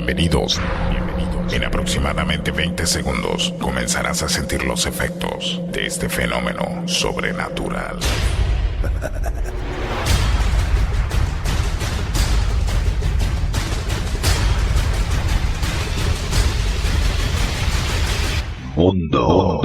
Bienvenidos. En aproximadamente 20 segundos comenzarás a sentir los efectos de este fenómeno sobrenatural. Mundo.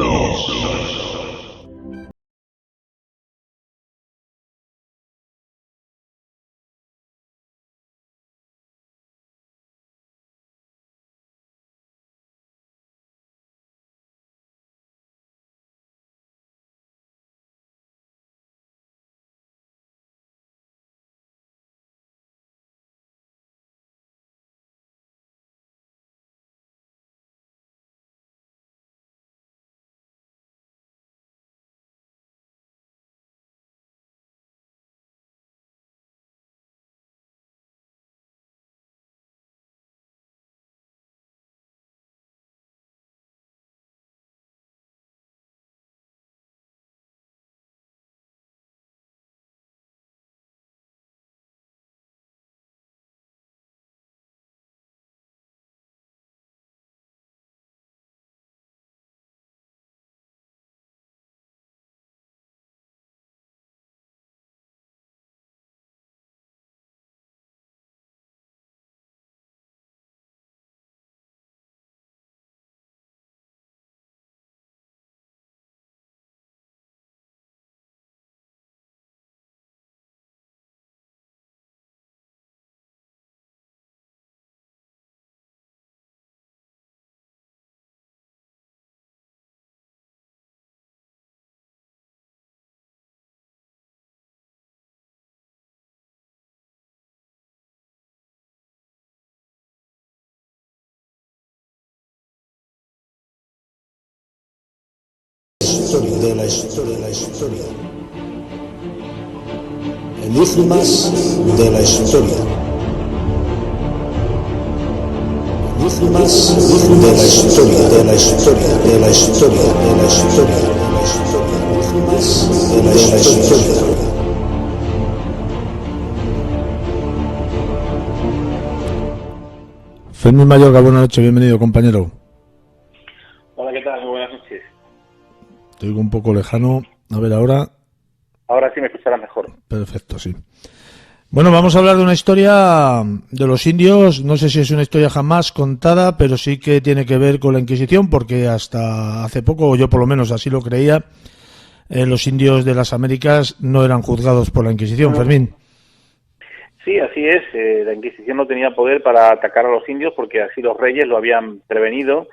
De la historia. Enigmas de la historia. Enigmas de la historia. Enigmas de la historia. Fermín Mayorga, buenas noches, bienvenido, compañero. Hola, ¿qué tal? Muy buenas noches. Te oigo un poco lejano. A ver, ahora. Ahora sí me escuchará mejor. Perfecto, sí. Bueno, vamos a hablar de una historia de los indios. No sé si es una historia jamás contada, pero sí que tiene que ver con la Inquisición, porque hasta hace poco, o yo por lo menos así lo creía, los indios de las Américas no eran juzgados por la Inquisición. Fermín. Sí, así es. La Inquisición no tenía poder para atacar a los indios porque así los reyes lo habían prevenido.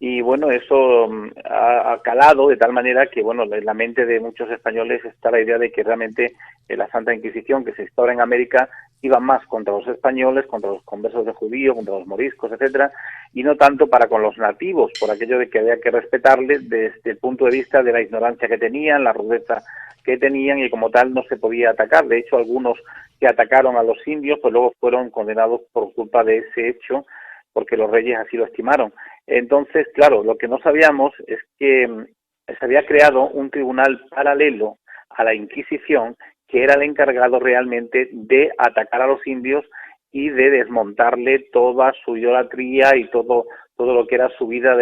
Y bueno, eso ha calado de tal manera que, bueno, en la mente de muchos españoles está la idea de que realmente la Santa Inquisición que se instaura en América iba más contra los españoles, contra los conversos de judíos, contra los moriscos, etcétera, y no tanto para con los nativos, por aquello de que había que respetarles desde el punto de vista de la ignorancia que tenían, la rudeza que tenían, y como tal no se podía atacar. De hecho, algunos que atacaron a los indios, pues luego fueron condenados por culpa de ese hecho, porque los reyes así lo estimaron. Entonces, claro, lo que no sabíamos es que se había creado un tribunal paralelo a la Inquisición que era el encargado realmente de atacar a los indios y de desmontarle toda su idolatría y todo lo que era su vida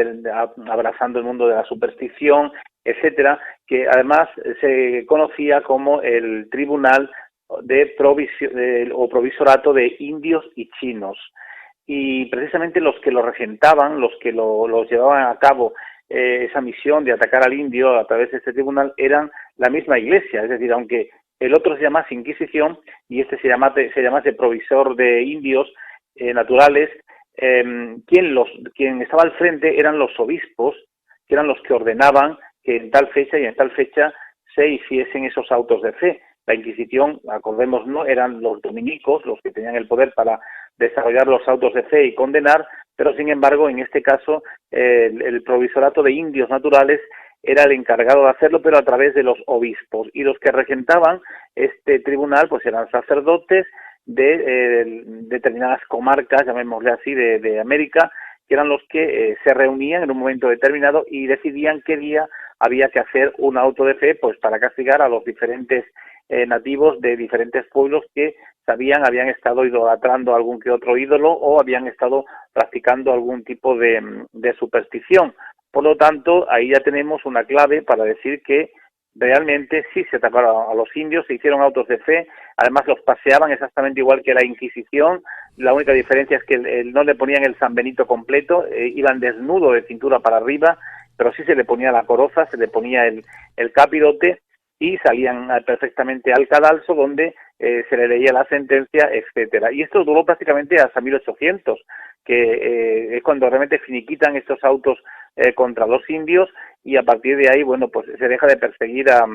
abrazando el mundo de la superstición, etcétera, que además se conocía como el Tribunal de Provisorato de Indios y Chinos. Y precisamente los que lo regentaban, los que los llevaban a cabo esa misión de atacar al indio a través de este tribunal eran la misma iglesia, es decir, aunque el otro se llamase Inquisición y este se llamase Provisor de Indios Naturales, quien estaba al frente eran los obispos, que eran los que ordenaban que en tal fecha y en tal fecha se hiciesen esos autos de fe. La Inquisición, acordémonos, eran los dominicos los que tenían el poder para desarrollar los autos de fe y condenar, pero sin embargo, en este caso, el Provisorato de Indios Naturales era el encargado de hacerlo, pero a través de los obispos. Y los que regentaban este tribunal, pues eran sacerdotes de determinadas comarcas, llamémosle así, de América, que eran los que se reunían en un momento determinado y decidían qué día había que hacer un auto de fe, pues para castigar a los diferentes nativos de diferentes pueblos que habían estado idolatrando algún que otro ídolo o habían estado practicando algún tipo de superstición. Por lo tanto, ahí ya tenemos una clave para decir que realmente sí se atacaron a los indios, se hicieron autos de fe, además los paseaban exactamente igual que la Inquisición. La única diferencia es que no le ponían el San Benito completo, iban desnudo de cintura para arriba, pero sí se le ponía la coroza, se le ponía el capirote y salían perfectamente al cadalso donde se le leía la sentencia, etcétera. Y esto duró prácticamente hasta 1800, que es cuando realmente finiquitan estos autos contra los indios, y a partir de ahí, bueno, pues se deja de perseguir a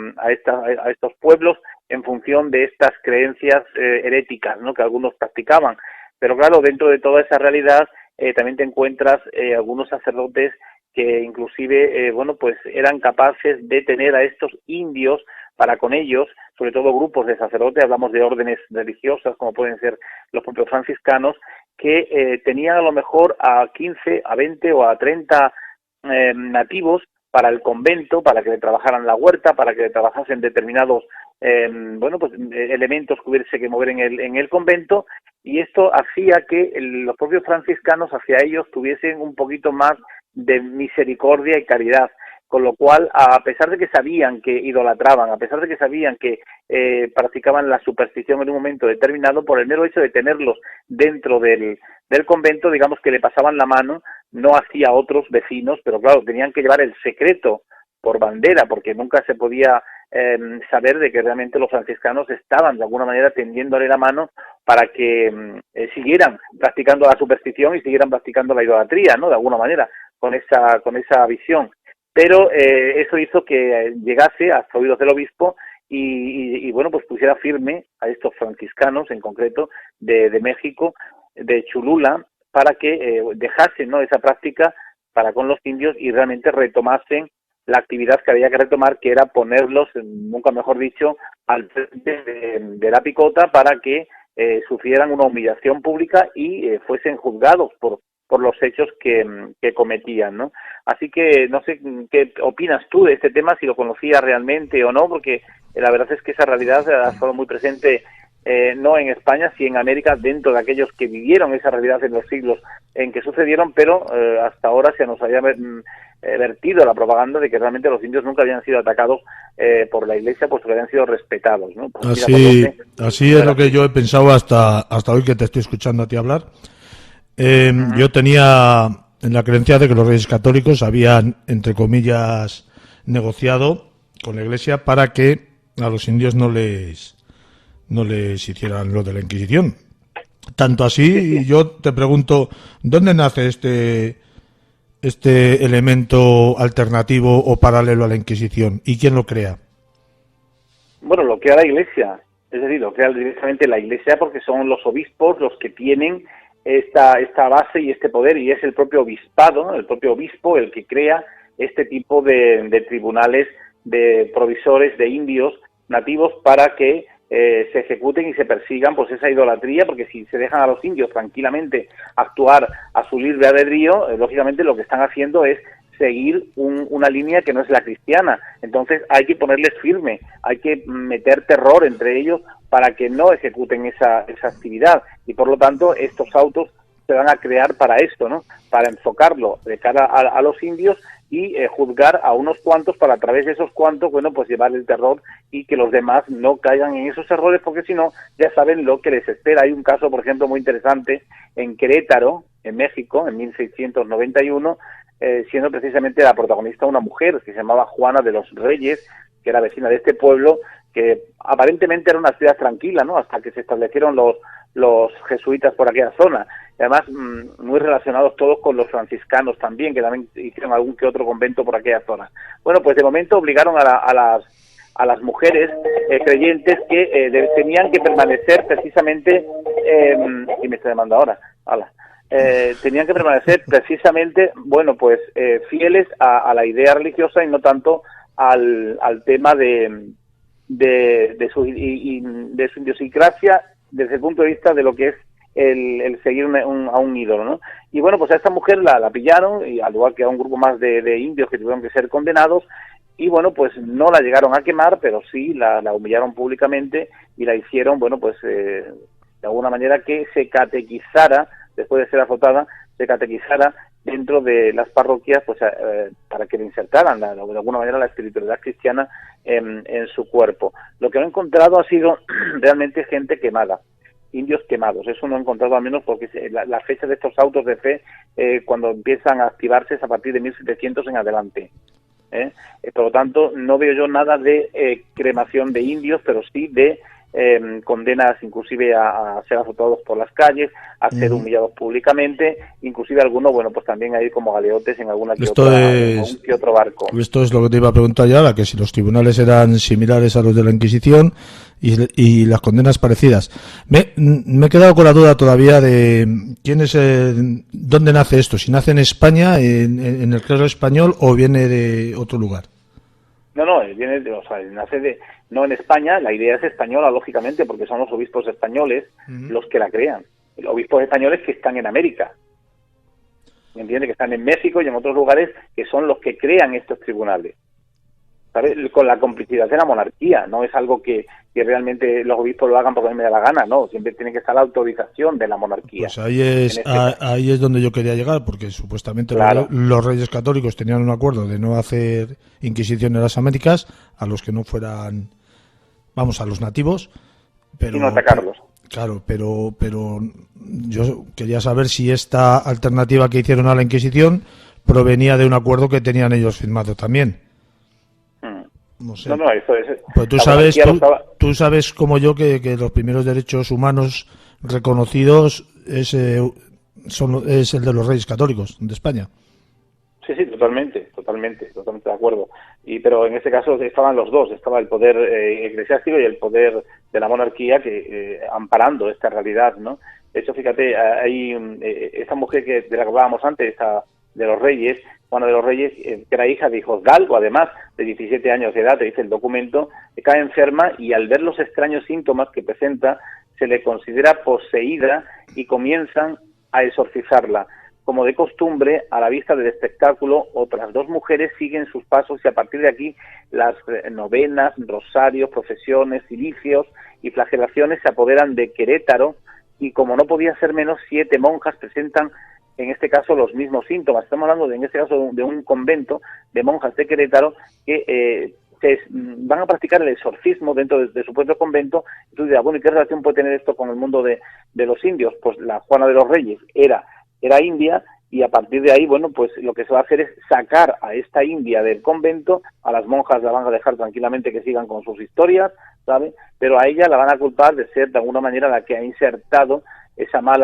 estos pueblos en función de estas creencias heréticas, ¿no?, que algunos practicaban. Pero claro, dentro de toda esa realidad también te encuentras algunos sacerdotes que inclusive, bueno, pues eran capaces de tener a estos indios para con ellos, sobre todo grupos de sacerdotes, hablamos de órdenes religiosas como pueden ser los propios franciscanos, que tenían a lo mejor a 15, a 20 o a 30 nativos para el convento, para que le trabajaran la huerta, para que le trabajasen determinados bueno, pues elementos que hubiese que mover en el convento, y esto hacía que los propios franciscanos hacia ellos tuviesen un poquito más de misericordia y caridad, con lo cual, a pesar de que sabían que idolatraban, a pesar de que sabían que practicaban la superstición en un momento determinado, por el mero hecho de tenerlos dentro del convento, digamos que le pasaban la mano, no hacia otros vecinos, pero claro, tenían que llevar el secreto por bandera, porque nunca se podía saber de que realmente los franciscanos estaban de alguna manera tendiéndole la mano para que siguieran practicando la superstición y siguieran practicando la idolatría, ¿no?, de alguna manera, con esa visión. Pero eso hizo que llegase hasta oídos del obispo y bueno, pues pusiera firme a estos franciscanos, en concreto de México, de Cholula, para que dejasen, ¿no?, esa práctica para con los indios y realmente retomasen la actividad que había que retomar, que era ponerlos, nunca mejor dicho, al frente de la picota para que sufrieran una humillación pública y fuesen juzgados por los hechos que cometían, ¿no? Así que no sé qué opinas tú de este tema, si lo conocías realmente o no, porque la verdad es que esa realidad ha estado muy presente no en España, sí en América, dentro de aquellos que vivieron esa realidad en los siglos en que sucedieron, pero hasta ahora se nos había vertido la propaganda de que realmente los indios nunca habían sido atacados por la Iglesia, puesto que habían sido respetados, ¿no? Pues así es lo que yo he pensado hasta hoy que te estoy escuchando a ti hablar. Yo tenía en la creencia de que los reyes católicos habían, entre comillas, negociado con la Iglesia para que a los indios no les hicieran lo de la Inquisición. Tanto así, y yo te pregunto, ¿dónde nace este elemento alternativo o paralelo a la Inquisición? ¿Y quién lo crea? Bueno, lo crea la Iglesia, es decir, lo crea directamente la Iglesia, porque son los obispos los que tienen esta base y este poder, y es el propio obispado, ¿no?, el propio obispo el que crea este tipo de tribunales de provisores de indios nativos para que se ejecuten y se persigan pues esa idolatría, porque si se dejan a los indios tranquilamente actuar a su libre albedrío, lógicamente lo que están haciendo es seguir una línea que no es la cristiana. Entonces hay que ponerles firme, hay que meter terror entre ellos para que no ejecuten esa actividad, y por lo tanto estos autos se van a crear para esto, ¿no?, para enfocarlo de cara a los indios y juzgar a unos cuantos para, a través de esos cuantos, bueno, pues llevar el terror y que los demás no caigan en esos errores, porque si no, ya saben lo que les espera. Hay un caso, por ejemplo, muy interesante en Querétaro, en México, en 1691, siendo precisamente la protagonista una mujer que se llamaba Juana de los Reyes, que era vecina de este pueblo, que aparentemente era una ciudad tranquila, ¿no?, hasta que se establecieron los jesuitas por aquella zona. Y además, muy relacionados todos con los franciscanos también, que también hicieron algún que otro convento por aquella zona. Bueno, pues de momento obligaron a las mujeres creyentes que tenían que permanecer precisamente, y me está llamando ahora, tenían que permanecer precisamente, bueno, pues fieles a la idea religiosa y no tanto al tema de su idiosincrasia desde el punto de vista de lo que es el seguir a un ídolo, ¿no? Y bueno, pues a esta mujer la pillaron, y al igual que a un grupo más de indios que tuvieron que ser condenados, y bueno, pues no la llegaron a quemar, pero sí la humillaron públicamente y la hicieron, bueno, pues de alguna manera que se catequizara, después de ser azotada, se catequizara dentro de las parroquias, pues para que le insertaran de alguna manera la espiritualidad cristiana en su cuerpo. Lo que no he encontrado ha sido realmente gente quemada, indios quemados. Eso no he encontrado, al menos porque la fecha de estos autos de fe, cuando empiezan a activarse, es a partir de 1700 en adelante. Por lo tanto, no veo yo nada de cremación de indios, pero sí de condenas inclusive a ser azotados por las calles, a ser humillados públicamente, inclusive algunos, bueno, pues también hay como galeotes en alguna que otro barco. Esto es lo que te iba a preguntar ya, que si los tribunales eran similares a los de la Inquisición y las condenas parecidas. Me he quedado con la duda todavía de quién es, dónde nace esto, si nace en España, en el clero español, o viene de otro lugar. No, viene nace no en España, la idea es española, lógicamente, porque son los obispos españoles los que la crean. Los obispos españoles que están en América, ¿me entiende? Que están en México y en otros lugares, que son los que crean estos tribunales, ¿sabes? Con la complicidad de la monarquía. No es algo que realmente los obispos lo hagan porque a mí me da la gana, no, siempre tiene que estar la autorización de la monarquía. Pues ahí es donde yo quería llegar, porque supuestamente los reyes católicos tenían un acuerdo de no hacer inquisición en las Américas a los que no fueran, vamos, a los nativos, pero y no atacarlos. Claro, pero yo quería saber si esta alternativa que hicieron a la Inquisición provenía de un acuerdo que tenían ellos firmado también. No sé. No, eso es. Pues tú sabes como yo que los primeros derechos humanos reconocidos es el de los Reyes Católicos de España. Sí, totalmente de acuerdo. Pero en este caso estaban los dos, estaba el poder eclesiástico y el poder de la monarquía que amparando esta realidad, ¿no? De hecho, fíjate, hay esta mujer de la que hablábamos antes, esta de los Reyes, Juana de los Reyes, que era hija de Hijosdalgo, además de 17 años de edad, te dice el documento, cae enferma y al ver los extraños síntomas que presenta, se le considera poseída y comienzan a exorcizarla. Como de costumbre, a la vista del espectáculo, otras dos mujeres siguen sus pasos y a partir de aquí las novenas, rosarios, procesiones, cilicios y flagelaciones se apoderan de Querétaro y como no podía ser menos, 7 monjas presentan en este caso los mismos síntomas. Estamos hablando en este caso de un convento de monjas de Querétaro que van a practicar el exorcismo dentro de su propio convento. Y tú dirás, bueno, ¿y qué relación puede tener esto con el mundo de los indios? Pues la Juana de los Reyes era india y a partir de ahí, bueno, pues lo que se va a hacer es sacar a esta india del convento, a las monjas la van a dejar tranquilamente que sigan con sus historias, ¿sabe? Pero a ella la van a culpar de ser de alguna manera la que ha insertado ese mal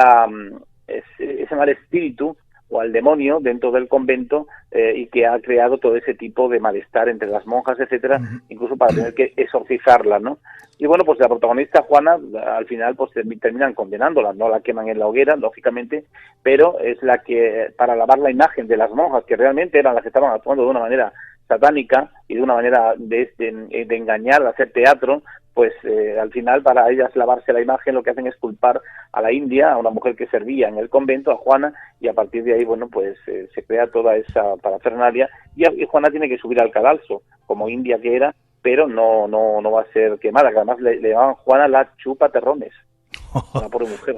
espíritu o al demonio dentro del convento y que ha creado todo ese tipo de malestar entre las monjas, etcétera, incluso para tener que exorcizarla, ¿no? Y bueno, pues la protagonista Juana, al final pues terminan condenándola, no la queman en la hoguera, lógicamente, pero es la que, para lavar la imagen de las monjas, que realmente eran las que estaban actuando de una manera satánica y de una manera de engañar, de hacer teatro, pues al final para ellas lavarse la imagen lo que hacen es culpar a la india, a una mujer que servía en el convento, a Juana, y a partir de ahí, bueno, pues se crea toda esa parafernalia y Juana tiene que subir al cadalso, como india que era, pero no va a ser quemada, que además le llamaban Juana la chupaterrones, una pobre mujer.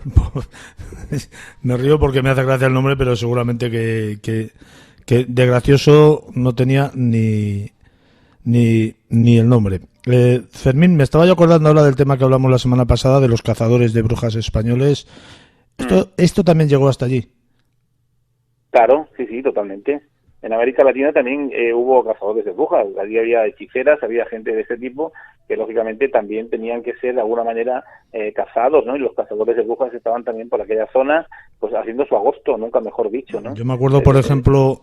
Me río porque me hace gracia el nombre, pero seguramente que de gracioso no tenía ni el nombre. Fermín, me estaba yo acordando ahora del tema que hablamos la semana pasada de los cazadores de brujas españoles. ¿Esto también llegó hasta allí? Claro, sí, totalmente. En América Latina también hubo cazadores de brujas. Allí había hechiceras, había gente de ese tipo que lógicamente también tenían que ser de alguna manera cazados, ¿no? Y los cazadores de brujas estaban también por aquella zona, pues haciendo su agosto, nunca mejor dicho, ¿no? Yo me acuerdo, por ejemplo,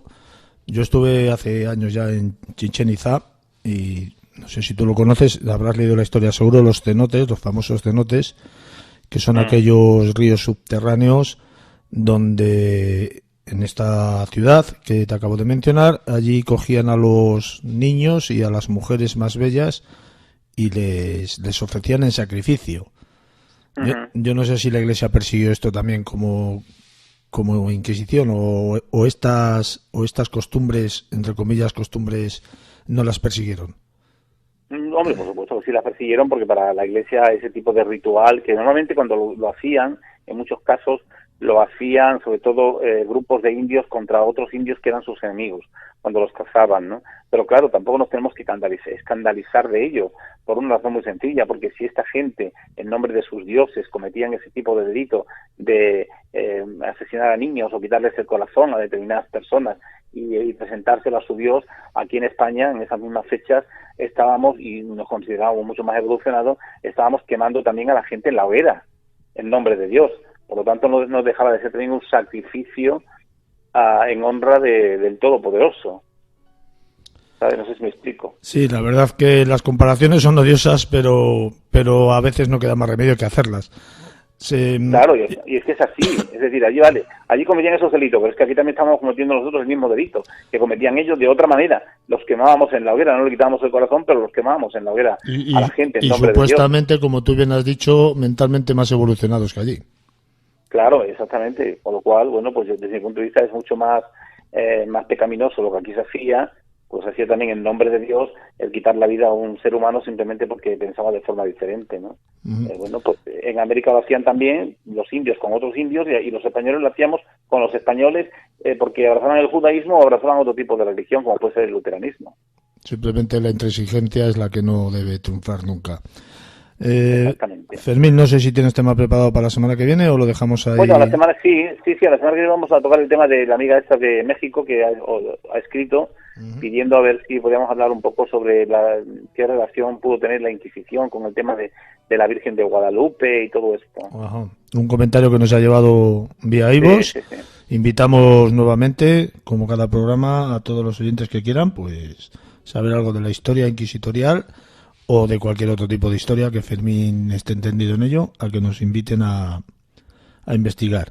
yo estuve hace años ya en Chichén Itzá y no sé si tú lo conoces, habrás leído la historia seguro, los cenotes, los famosos cenotes, que son aquellos ríos subterráneos donde en esta ciudad que te acabo de mencionar, allí cogían a los niños y a las mujeres más bellas y les ofrecían en sacrificio. Yo no sé si la Iglesia persiguió esto también como Inquisición o estas costumbres, entre comillas, costumbres, no las persiguieron. Hombre, por supuesto que sí las persiguieron, porque para la Iglesia ese tipo de ritual, que normalmente cuando lo hacían, en muchos casos, lo hacían sobre todo grupos de indios contra otros indios que eran sus enemigos, cuando los cazaban, ¿no? Pero claro, tampoco nos tenemos que escandalizar de ello, por una razón muy sencilla, porque si esta gente, en nombre de sus dioses, cometían ese tipo de delito de asesinar a niños o quitarles el corazón a determinadas personas y presentárselo a su dios, aquí en España, en esas mismas fechas, estábamos, y nos considerábamos mucho más evolucionados, estábamos quemando también a la gente en la hoguera, en nombre de Dios. Por lo tanto, no dejaba de ser también un sacrificio en honra del Todopoderoso. ¿Sabes? No sé si me explico. Sí, la verdad que las comparaciones son odiosas, pero a veces no queda más remedio que hacerlas. Claro, y es que es así. Es decir, allí cometían esos delitos, pero es que aquí también estamos cometiendo nosotros el mismo delito, que cometían ellos de otra manera. Los quemábamos en la hoguera, no le quitábamos el corazón, pero los quemábamos en la hoguera a la gente en nombre de Dios. Y supuestamente, como tú bien has dicho, mentalmente más evolucionados que allí. Claro, exactamente. Con lo cual, bueno, pues desde mi punto de vista es mucho más pecaminoso lo que aquí se hacía, pues hacía también en nombre de Dios el quitar la vida a un ser humano simplemente porque pensaba de forma diferente, ¿no? Bueno, pues en América lo hacían también los indios con otros indios y los españoles lo hacíamos con los españoles porque abrazaban el judaísmo o abrazaban otro tipo de religión, como puede ser el luteranismo. Simplemente la intransigencia es la que no debe triunfar nunca. Exactamente. Fermín, no sé si tienes tema preparado para la semana que viene o lo dejamos ahí. Bueno, a la semana sí, a la semana que viene vamos a tocar el tema de la amiga esta de México que ha escrito pidiendo a ver si podíamos hablar un poco sobre qué relación pudo tener la Inquisición con el tema de la Virgen de Guadalupe y todo esto. Ajá. Un comentario que nos ha llevado vía iVoox. Sí. Invitamos nuevamente, como cada programa, a todos los oyentes que quieran, pues saber algo de la historia inquisitorial o de cualquier otro tipo de historia que Fermín esté entendido en ello, a que nos inviten a investigar.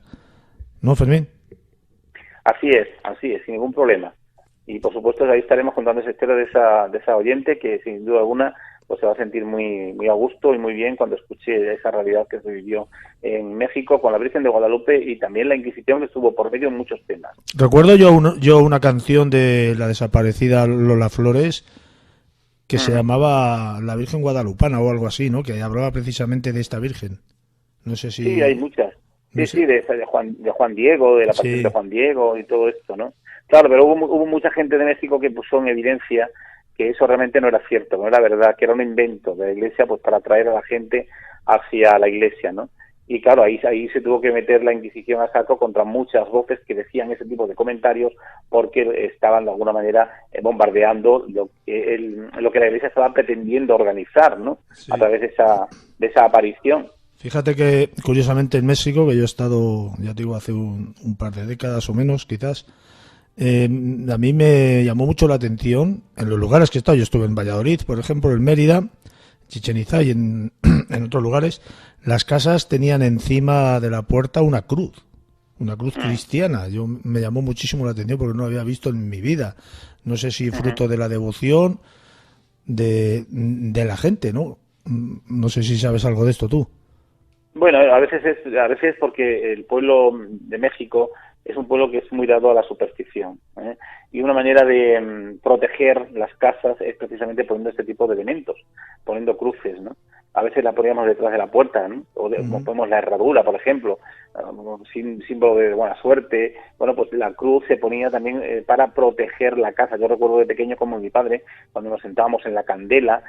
¿No, Fermín? Así es, sin ningún problema. Y por supuesto ahí estaremos contando esa historia de esa oyente que sin duda alguna pues se va a sentir muy muy a gusto y muy bien cuando escuche esa realidad que se vivió en México con la Virgen de Guadalupe y también la Inquisición que estuvo por medio en muchos temas. Recuerdo yo una canción de la desaparecida Lola Flores que se llamaba La Virgen Guadalupana o algo así, ¿no? Que hablaba precisamente de esta Virgen. No sé si... Sí, hay muchas. No sé. Sí, de Juan Diego, de la pasión de Juan Diego y todo esto, ¿no? Claro, pero hubo mucha gente de México que puso en evidencia que eso realmente no era cierto, no era verdad, que era un invento de la Iglesia pues para atraer a la gente hacia la Iglesia, ¿no? Y claro, ahí se tuvo que meter la Inquisición a saco contra muchas voces que decían ese tipo de comentarios porque estaban de alguna manera bombardeando lo que la Iglesia estaba pretendiendo organizar, ¿no? Sí. A través de esa aparición. Fíjate que, curiosamente, en México, que yo he estado, ya te digo, hace un par de décadas o menos, quizás, a mí me llamó mucho la atención en los lugares que he estado. Yo estuve en Valladolid, por ejemplo, en Mérida, Chichén Itzá y en otros lugares. Las casas tenían encima de la puerta una cruz cristiana. Me llamó muchísimo la atención porque no lo había visto en mi vida. No sé si fruto de la devoción de la gente, ¿no? No sé si sabes algo de esto tú. Bueno, a veces porque el pueblo de México es un pueblo que es muy dado a la superstición, ¿eh? Y una manera de proteger las casas es precisamente poniendo este tipo de elementos, poniendo cruces, ¿no? A veces la poníamos detrás de la puerta, ¿no? O ponemos la herradura, por ejemplo, símbolo de buena suerte. Bueno, pues la cruz se ponía también para proteger la casa. Yo recuerdo de pequeño como mi padre, cuando nos sentábamos en la candela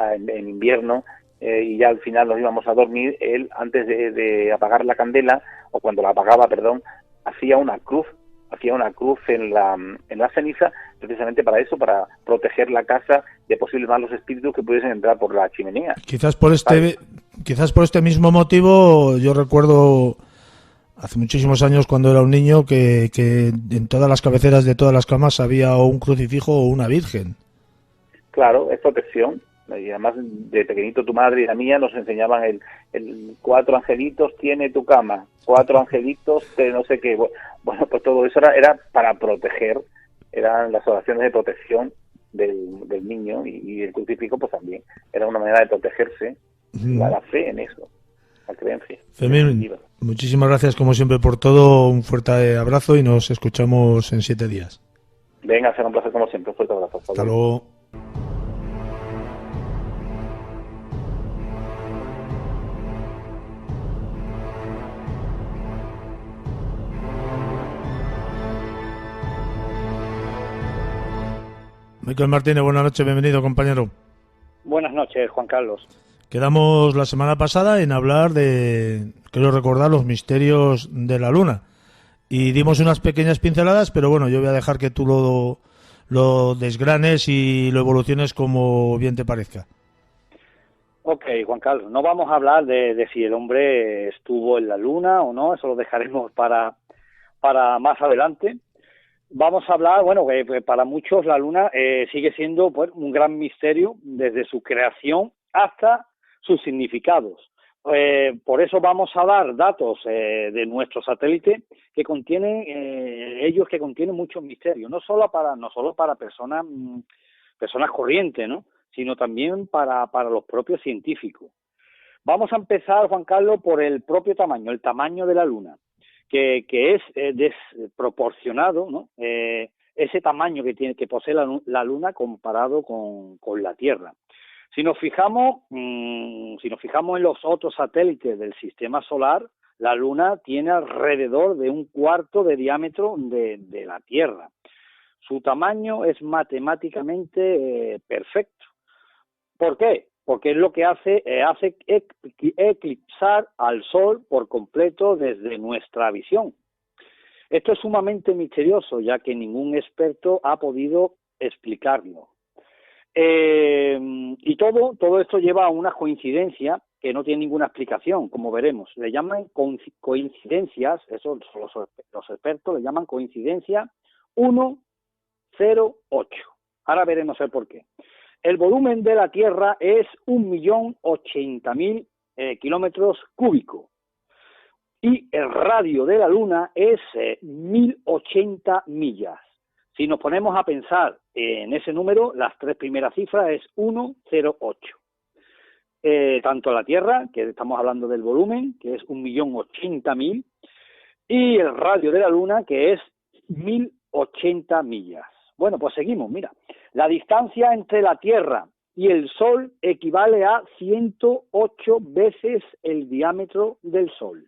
en invierno, y ya al final nos íbamos a dormir, él antes de apagar la candela, o cuando la apagaba, perdón, hacía una cruz en la ceniza, precisamente para eso, para proteger la casa de posibles malos espíritus que pudiesen entrar por la chimenea. Quizás por este mismo motivo, yo recuerdo hace muchísimos años cuando era un niño que en todas las cabeceras de todas las camas había o un crucifijo o una virgen. Claro, es protección. Y además de pequeñito tu madre y la mía nos enseñaban el 4 angelitos tiene tu cama, 4 angelitos de no sé qué. Bueno, pues todo eso era para proteger, eran las oraciones de protección del niño y el crucifijo pues también era una manera de protegerse, la fe en eso, la creencia. Fermín, muchísimas gracias como siempre por todo, un fuerte abrazo y nos escuchamos en 7 días. Venga, será un placer como siempre, un fuerte abrazo. Hasta luego. Michael Martínez, buenas noches, bienvenido, compañero. Buenas noches, Juan Carlos. Quedamos la semana pasada en hablar de, quiero recordar, los misterios de la Luna. Y dimos unas pequeñas pinceladas, pero bueno, yo voy a dejar que tú lo desgranes y lo evoluciones como bien te parezca. Ok, Juan Carlos, no vamos a hablar de si el hombre estuvo en la Luna o no, eso lo dejaremos para más adelante. Vamos a hablar, bueno, que para muchos la Luna sigue siendo pues, un gran misterio desde su creación hasta sus significados. Por eso vamos a dar datos de nuestro satélite que contienen muchos misterios, no solo para personas corrientes, ¿no? Sino también para los propios científicos. Vamos a empezar, Juan Carlos, por el propio tamaño, el tamaño de la Luna, que es desproporcionado, ¿no? Ese tamaño que posee la Luna comparado con la Tierra. Si nos fijamos en los otros satélites del Sistema Solar, la Luna tiene alrededor de un cuarto de diámetro de la Tierra. Su tamaño es matemáticamente perfecto. ¿Por qué? Porque es lo que hace eclipsar al Sol por completo desde nuestra visión. Esto es sumamente misterioso, ya que ningún experto ha podido explicarlo. Y todo esto lleva a una coincidencia que no tiene ninguna explicación, como veremos. Le llaman coincidencias, eso los expertos le llaman coincidencia 108. Ahora veremos el por qué. El volumen de la Tierra es 1.080.000 kilómetros cúbicos y el radio de la Luna es 1.080 millas. Si nos ponemos a pensar en ese número, las tres primeras cifras es 108. Tanto la Tierra, que estamos hablando del volumen, que es 1.080.000, y el radio de la Luna, que es 1.080 millas. Bueno, pues seguimos, mira. La distancia entre la Tierra y el Sol equivale a 108 veces el diámetro del Sol.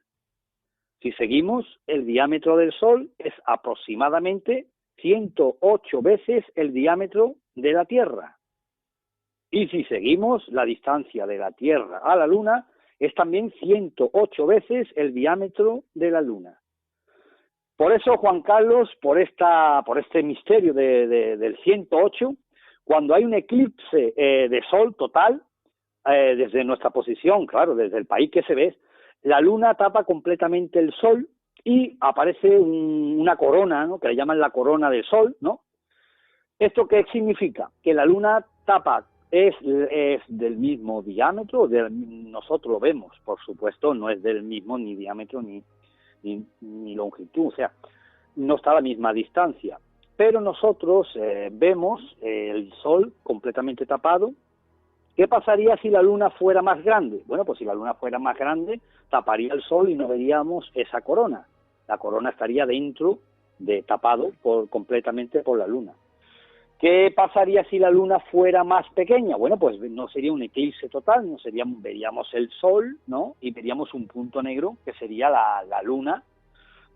Si seguimos, el diámetro del Sol es aproximadamente 108 veces el diámetro de la Tierra. Y si seguimos, la distancia de la Tierra a la Luna es también 108 veces el diámetro de la Luna. Por eso, Juan Carlos, por este misterio del 108, cuando hay un eclipse de Sol total, desde nuestra posición, claro, desde el país que se ve, la Luna tapa completamente el Sol y aparece una corona, ¿no? Que le llaman la corona del Sol, ¿no? ¿Esto qué significa? Que la Luna tapa es del mismo diámetro, nosotros lo vemos, por supuesto, no es del mismo ni diámetro ni longitud, o sea, no está a la misma distancia. Pero nosotros vemos el Sol completamente tapado. ¿Qué pasaría si la Luna fuera más grande? Bueno, pues si la Luna fuera más grande, taparía el Sol y no veríamos esa corona. La corona estaría tapado completamente por la Luna. ¿Qué pasaría si la Luna fuera más pequeña? Bueno, pues no sería un eclipse total, veríamos el Sol, ¿no? Y veríamos un punto negro que sería la Luna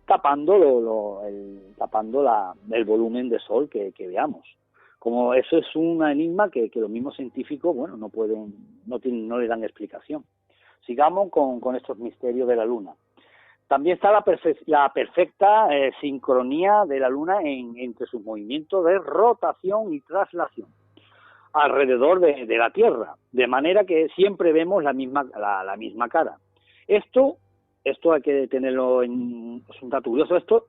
tapando el volumen de Sol que veamos. Como eso es un enigma que los mismos científicos, bueno, no le dan explicación. Sigamos con estos misterios de la Luna. También está la perfecta sincronía de la Luna entre sus movimientos de rotación y traslación alrededor de la Tierra, de manera que siempre vemos la misma cara. Esto hay que tenerlo es un dato curioso. Esto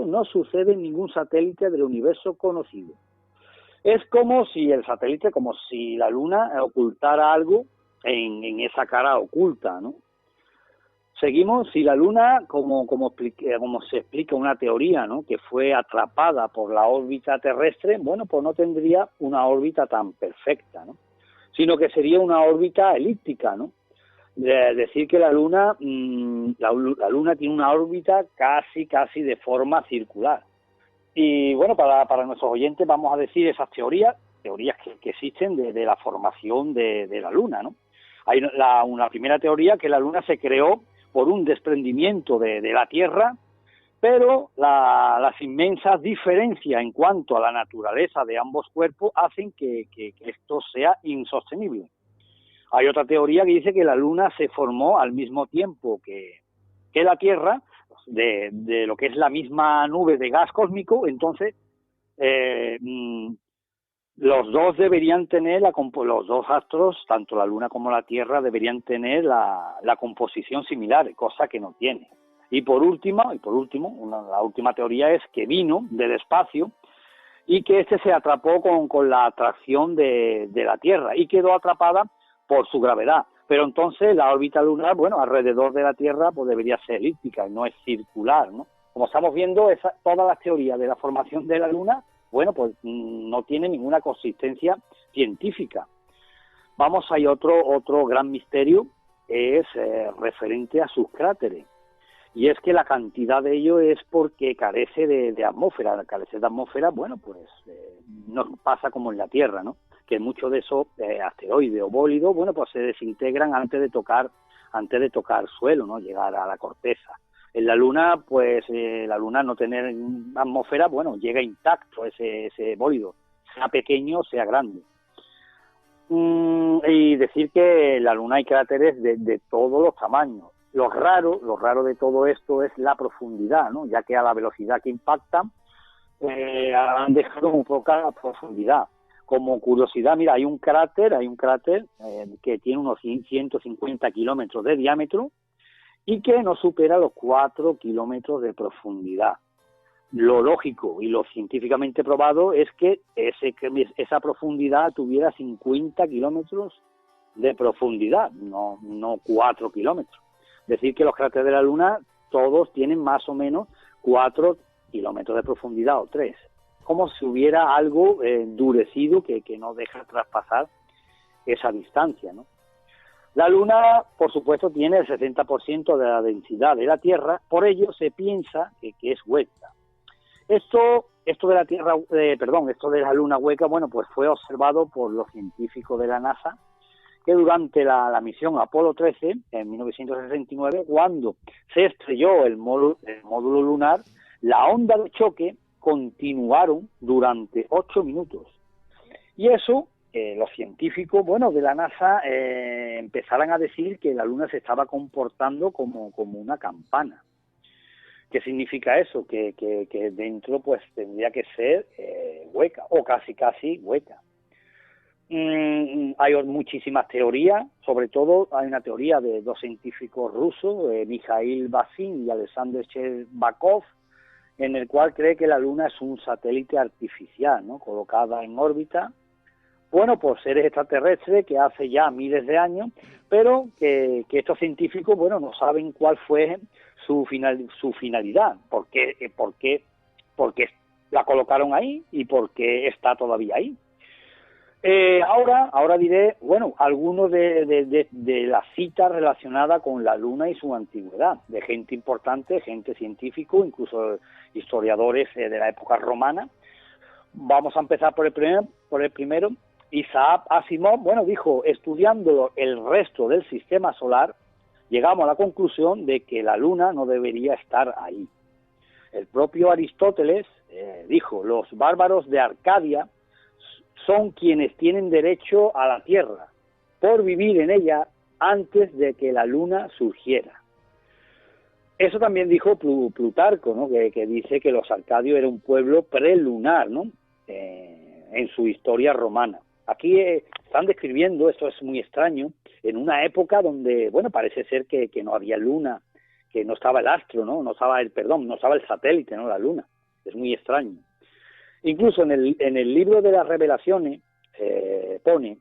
no sucede en ningún satélite del universo conocido. Es como si la Luna ocultara algo en esa cara oculta, ¿no? Seguimos, si la Luna, como se explica una teoría, ¿no? Que fue atrapada por la órbita terrestre, bueno, pues no tendría una órbita tan perfecta, ¿no? Sino que sería una órbita elíptica, ¿no? Decir que la Luna tiene una órbita casi de forma circular. Y bueno, para nuestros oyentes vamos a decir esas teorías que existen de la formación de la Luna, ¿no? Hay una primera teoría, que la Luna se creó por un desprendimiento de la Tierra, pero las inmensas diferencias en cuanto a la naturaleza de ambos cuerpos hacen que esto sea insostenible. Hay otra teoría que dice que la Luna se formó al mismo tiempo que la Tierra, de lo que es la misma nube de gas cósmico. Entonces los dos deberían tener los dos astros, tanto la Luna como la Tierra, deberían tener la composición similar, cosa que no tiene. Y por último, la última teoría es que vino del espacio y que se atrapó con la atracción de la Tierra y quedó atrapada por su gravedad. Pero entonces la órbita lunar, bueno, alrededor de la Tierra, pues debería ser elíptica, no es circular, ¿no? Como estamos viendo, todas las teorías de la formación de la Luna, bueno, pues no tiene ninguna consistencia científica. Vamos, hay otro gran misterio, es referente a sus cráteres. Y es que la cantidad de ello es porque carece de atmósfera. Al carecer de atmósfera, bueno, pues nos pasa como en la Tierra, ¿no? Que muchos de esos asteroides o bólidos, bueno, pues se desintegran antes de tocar suelo, ¿no? Llegar a la corteza. En la Luna, pues la Luna no tener atmósfera, bueno, llega intacto ese bólido, sea pequeño, sea grande. Y decir que en la Luna hay cráteres de todos los tamaños. Lo raro de todo esto es la profundidad, ¿no? Ya que a la velocidad que impactan han dejado muy poca profundidad. Como curiosidad, mira, hay un cráter que tiene unos 150 kilómetros de diámetro y que no supera los 4 kilómetros de profundidad. Lo lógico y lo científicamente probado es que esa profundidad tuviera 50 kilómetros de profundidad, no 4 kilómetros. Decir que los cráteres de la Luna todos tienen más o menos 4 kilómetros de profundidad o 3, como si hubiera algo endurecido que no deja traspasar esa distancia, ¿no? La Luna, por supuesto, tiene el 60% de la densidad de la Tierra, por ello se piensa que es hueca. Esto de la Tierra, esto de la Luna hueca, bueno, pues fue observado por los científicos de la NASA, que durante la misión Apolo 13, en 1969, cuando se estrelló el módulo lunar, la onda de choque continuaron durante 8 minutos. Y eso, los científicos, bueno, de la NASA empezaron a decir que la Luna se estaba comportando como una campana. ¿Qué significa eso? Que dentro pues tendría que ser hueca, o casi hueca. Hay muchísimas teorías, sobre todo hay una teoría de dos científicos rusos, Mikhail Basin y Alexander Shcherbakov, en el cual cree que la Luna es un satélite artificial, ¿no? Colocada en órbita, bueno, por seres extraterrestres que hace ya miles de años, pero que estos científicos, bueno, no saben cuál fue su finalidad, por qué la colocaron ahí y por qué está todavía ahí. Ahora diré, bueno, algunos de las citas relacionadas con la Luna y su antigüedad, de gente importante, gente científico, incluso historiadores de la época romana. Vamos a empezar por el primero. Isaac Asimov, bueno, dijo, estudiando el resto del sistema solar, llegamos a la conclusión de que la Luna no debería estar ahí. El propio Aristóteles dijo, los bárbaros de Arcadia son quienes tienen derecho a la Tierra, por vivir en ella antes de que la Luna surgiera. Eso también dijo Plutarco, ¿no? que dice que los arcadios era un pueblo prelunar, ¿no? En su historia romana. Aquí están describiendo, esto es muy extraño, en una época donde, bueno, parece ser que no había luna, que no estaba el astro, ¿no? No estaba el satélite, ¿no? La luna. Es muy extraño. Incluso en el libro de las Revelaciones pone,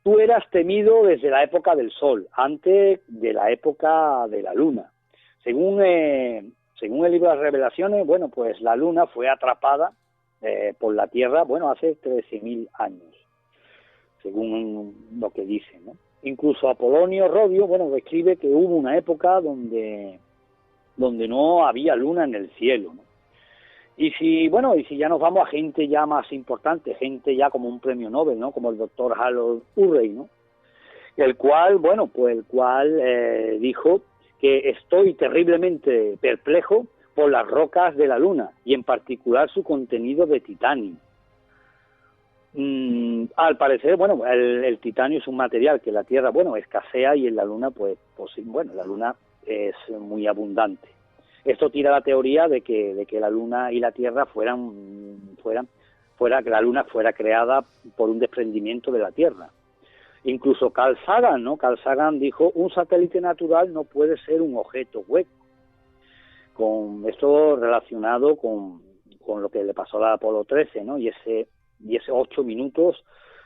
tú eras temido desde la época del sol, antes de la época de la luna. Según el libro de las Revelaciones, bueno, pues la luna fue atrapada por la Tierra, bueno, hace 13.000 años, según lo que dicen, ¿no? Incluso Apolonio Rodio, bueno, describe que hubo una época donde no había luna en el cielo, ¿no? Y si ya nos vamos a gente ya más importante, gente ya como un premio Nobel, ¿no? Como el doctor Harold Urey, ¿no? El cual dijo que estoy terriblemente perplejo por las rocas de la Luna y en particular su contenido de titanio. Al parecer, bueno, el titanio es un material que en la Tierra, bueno, escasea y en la Luna, pues bueno, la Luna es muy abundante. Esto tira la teoría de que la Luna y la Tierra que la Luna fuera creada por un desprendimiento de la Tierra. Incluso Carl Sagan, ¿no? Carl Sagan dijo, un satélite natural no puede ser un objeto hueco. Con esto relacionado con lo que le pasó a la Apolo 13, ¿no? Y ese 8 minutos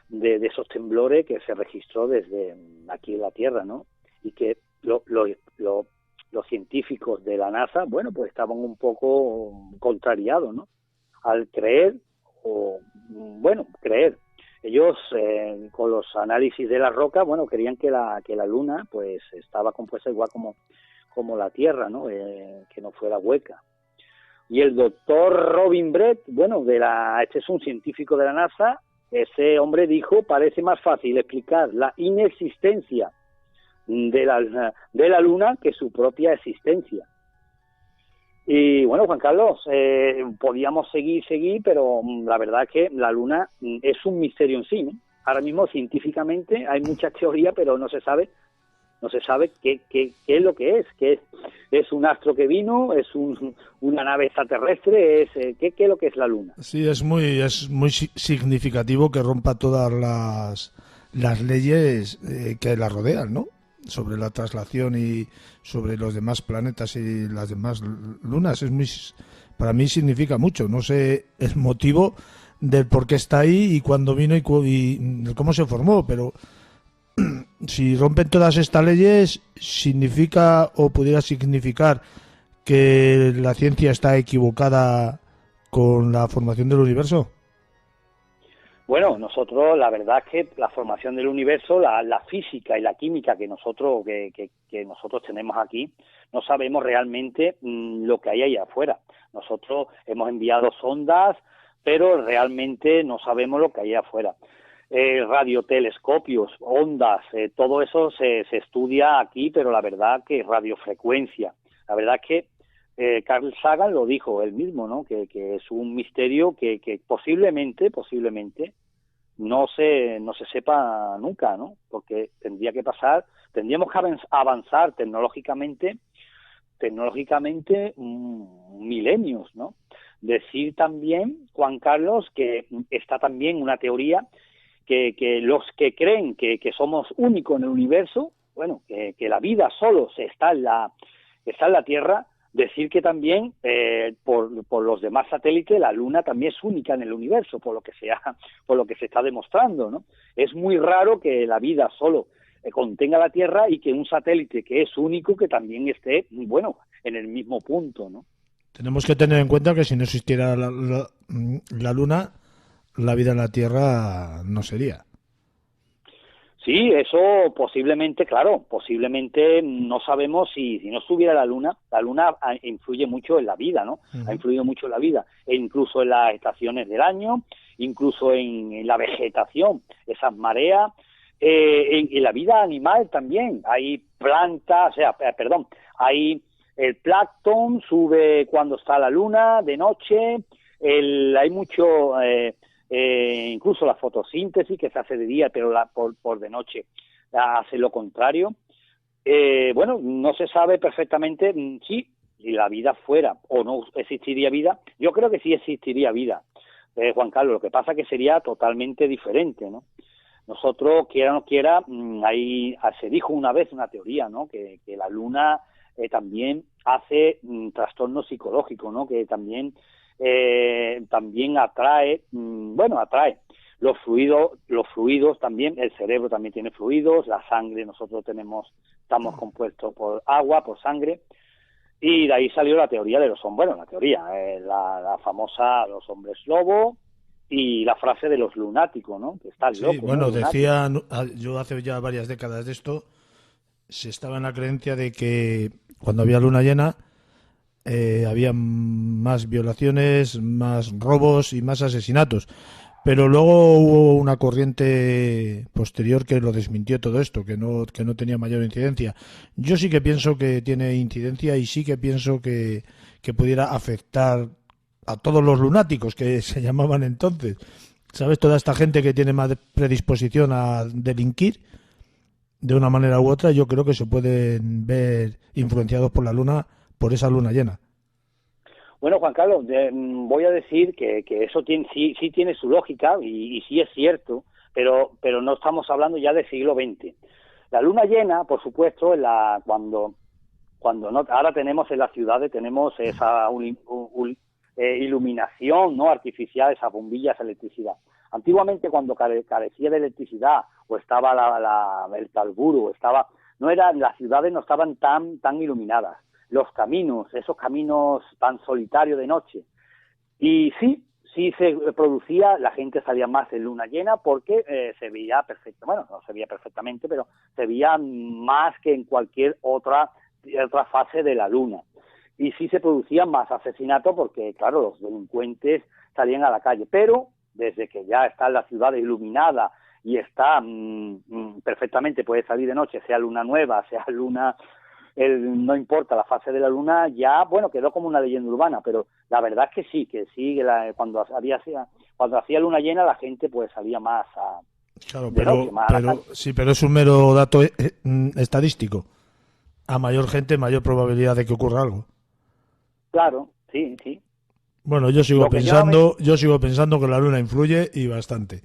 de esos temblores que se registró desde aquí en la Tierra, ¿no? Y que los científicos de la NASA, bueno, pues estaban un poco contrariados, ¿no? Al creer. Ellos, con los análisis de la roca, bueno, creían que la Luna, pues, estaba compuesta igual como la Tierra, ¿no? Que no fuera hueca. Y el doctor Robin Brett, bueno, este es un científico de la NASA, ese hombre dijo, parece más fácil explicar la inexistencia de la Luna que su propia existencia. Y bueno, Juan Carlos, podíamos seguir, pero la verdad es que la Luna es un misterio en sí, ¿no? Ahora mismo científicamente hay muchas teorías, pero no se sabe qué es lo que es. ¿Qué es un astro que vino? ¿Es una nave extraterrestre? ¿Qué es lo que es la Luna? Sí, es muy significativo que rompa todas las leyes que la rodean, ¿no? Sobre la traslación y sobre los demás planetas y las demás lunas. Para mí significa mucho. No sé el motivo del por qué está ahí y cuándo vino y cómo se formó, pero si rompen todas estas leyes, significa o pudiera significar que la ciencia está equivocada con la formación del universo. Bueno, nosotros, la verdad es que la formación del universo, la física y la química que nosotros tenemos aquí, no sabemos realmente lo que hay allá afuera. Nosotros hemos enviado sondas, pero realmente no sabemos lo que hay allá afuera. Radiotelescopios, ondas, todo eso se estudia aquí, pero la verdad que radiofrecuencia. La verdad es que Carl Sagan lo dijo él mismo, ¿no? Que es un misterio que posiblemente no se sepa nunca, ¿no? Porque tendríamos que avanzar tecnológicamente milenios, ¿no? Decir también, Juan Carlos, que está también una teoría que los que creen que somos únicos en el universo, bueno, que la vida solo está en la Tierra, decir que también por los demás satélites la Luna también es única en el universo, por lo que se está demostrando, ¿no? Es muy raro que la vida solo contenga la Tierra y que un satélite que es único que también esté, bueno, en el mismo punto, ¿no? Tenemos que tener en cuenta que si no existiera la Luna, la vida en la Tierra no sería. Sí, eso posiblemente no sabemos si no estuviera la Luna influye mucho en la vida, ¿no? Uh-huh. Ha influido mucho en la vida, e incluso en las estaciones del año, incluso en la vegetación, esas mareas, en la vida animal también. Hay plantas, hay el plancton, sube cuando está la Luna, de noche, hay mucho... incluso la fotosíntesis que se hace de día, pero por de noche hace lo contrario. Bueno, no se sabe perfectamente si la vida fuera o no existiría vida. Yo creo que sí existiría vida, Juan Carlos. Lo que pasa es que sería totalmente diferente, ¿no? Nosotros, quiera o no quiera, ahí se dijo una vez una teoría, ¿no? Que la Luna también hace trastornos psicológicos, ¿no? Que también atrae los fluidos también, el cerebro también tiene fluidos, la sangre, nosotros estamos compuestos por agua, por sangre, y de ahí salió la teoría de los hombres, la famosa los hombres lobo y la frase de los lunáticos, ¿no? Que están locos. Sí, bueno, ¿no? decían, yo hace ya varias décadas de esto, se estaba en la creencia de que cuando había luna llena había más violaciones, más robos y más asesinatos. Pero luego hubo una corriente posterior que lo desmintió todo esto, que no tenía mayor incidencia. Yo sí que pienso que tiene incidencia y sí que pienso que que pudiera afectar a todos los lunáticos que se llamaban entonces. ¿Sabes? Toda esta gente que tiene más predisposición a delinquir de una manera u otra, yo creo que se pueden ver influenciados por la luna, por esa luna llena. Bueno, Juan Carlos, voy a decir que eso sí tiene su lógica y sí es cierto, pero no estamos hablando ya del siglo XX. La luna llena, por supuesto, cuando no, ahora tenemos en las ciudades esa iluminación, ¿no?, artificial, esas bombillas de electricidad. Antiguamente, cuando carecía de electricidad o estaba el carburo, las ciudades no estaban tan iluminadas. Los caminos, esos caminos tan solitarios de noche. Y sí se producía, la gente salía más en luna llena porque se veía perfecto, bueno, no se veía perfectamente, pero se veía más que en cualquier otra fase de la luna. Y sí se producían más asesinatos porque, claro, los delincuentes salían a la calle. Pero desde que ya está la ciudad iluminada y está perfectamente, puede salir de noche, sea luna nueva, sea luna... no importa la fase de la luna, ya, bueno, quedó como una leyenda urbana, pero la verdad es que cuando hacía luna llena la gente pues salía más a... Claro, pero es un mero dato estadístico. A mayor gente, mayor probabilidad de que ocurra algo. Claro, sí. Bueno, yo sigo pensando que la luna influye y bastante.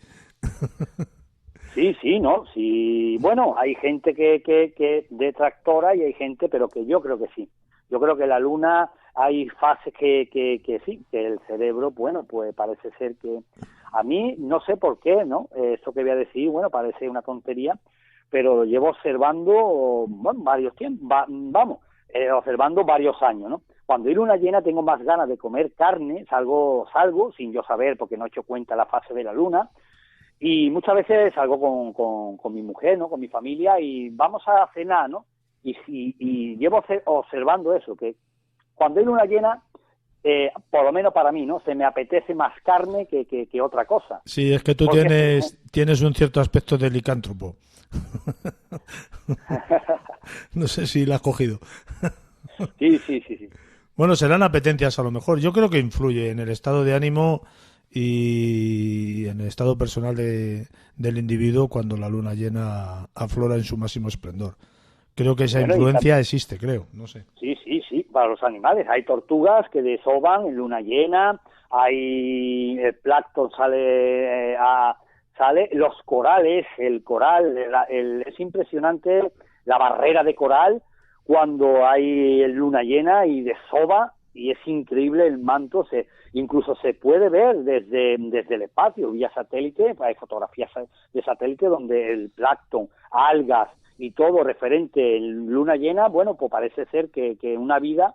Sí, ¿no? Sí, bueno, hay gente que detractora y hay gente, pero que yo creo que sí. Yo creo que la luna, hay fases que sí, que el cerebro, bueno, pues parece ser que... A mí, no sé por qué, ¿no? Esto que voy a decir, bueno, parece una tontería, pero llevo observando, bueno, observando varios años, ¿no? Cuando hay luna llena tengo más ganas de comer carne, salgo sin yo saber, porque no he hecho cuenta la fase de la luna, y muchas veces salgo con mi mujer, ¿no?, con mi familia, y vamos a cenar, ¿no? Y llevo observando eso, que cuando hay luna llena, por lo menos para mí, ¿no?, se me apetece más carne que otra cosa. Sí, es que tú tienes un cierto aspecto de licántropo. No sé si la has cogido. Sí. Bueno, serán apetencias a lo mejor. Yo creo que influye en el estado de ánimo y en el estado personal del individuo cuando la luna llena aflora en su máximo esplendor. Creo que esa influencia existe, creo, no sé. Sí, para los animales. Hay tortugas que desovan en luna llena, el plancton sale, los corales, el coral, es impresionante la barrera de coral cuando hay luna llena y desova, y es increíble el manto, incluso se puede ver desde el espacio, vía satélite, hay fotografías de satélite donde el plancton, algas y todo referente en luna llena, bueno, pues parece ser que la vida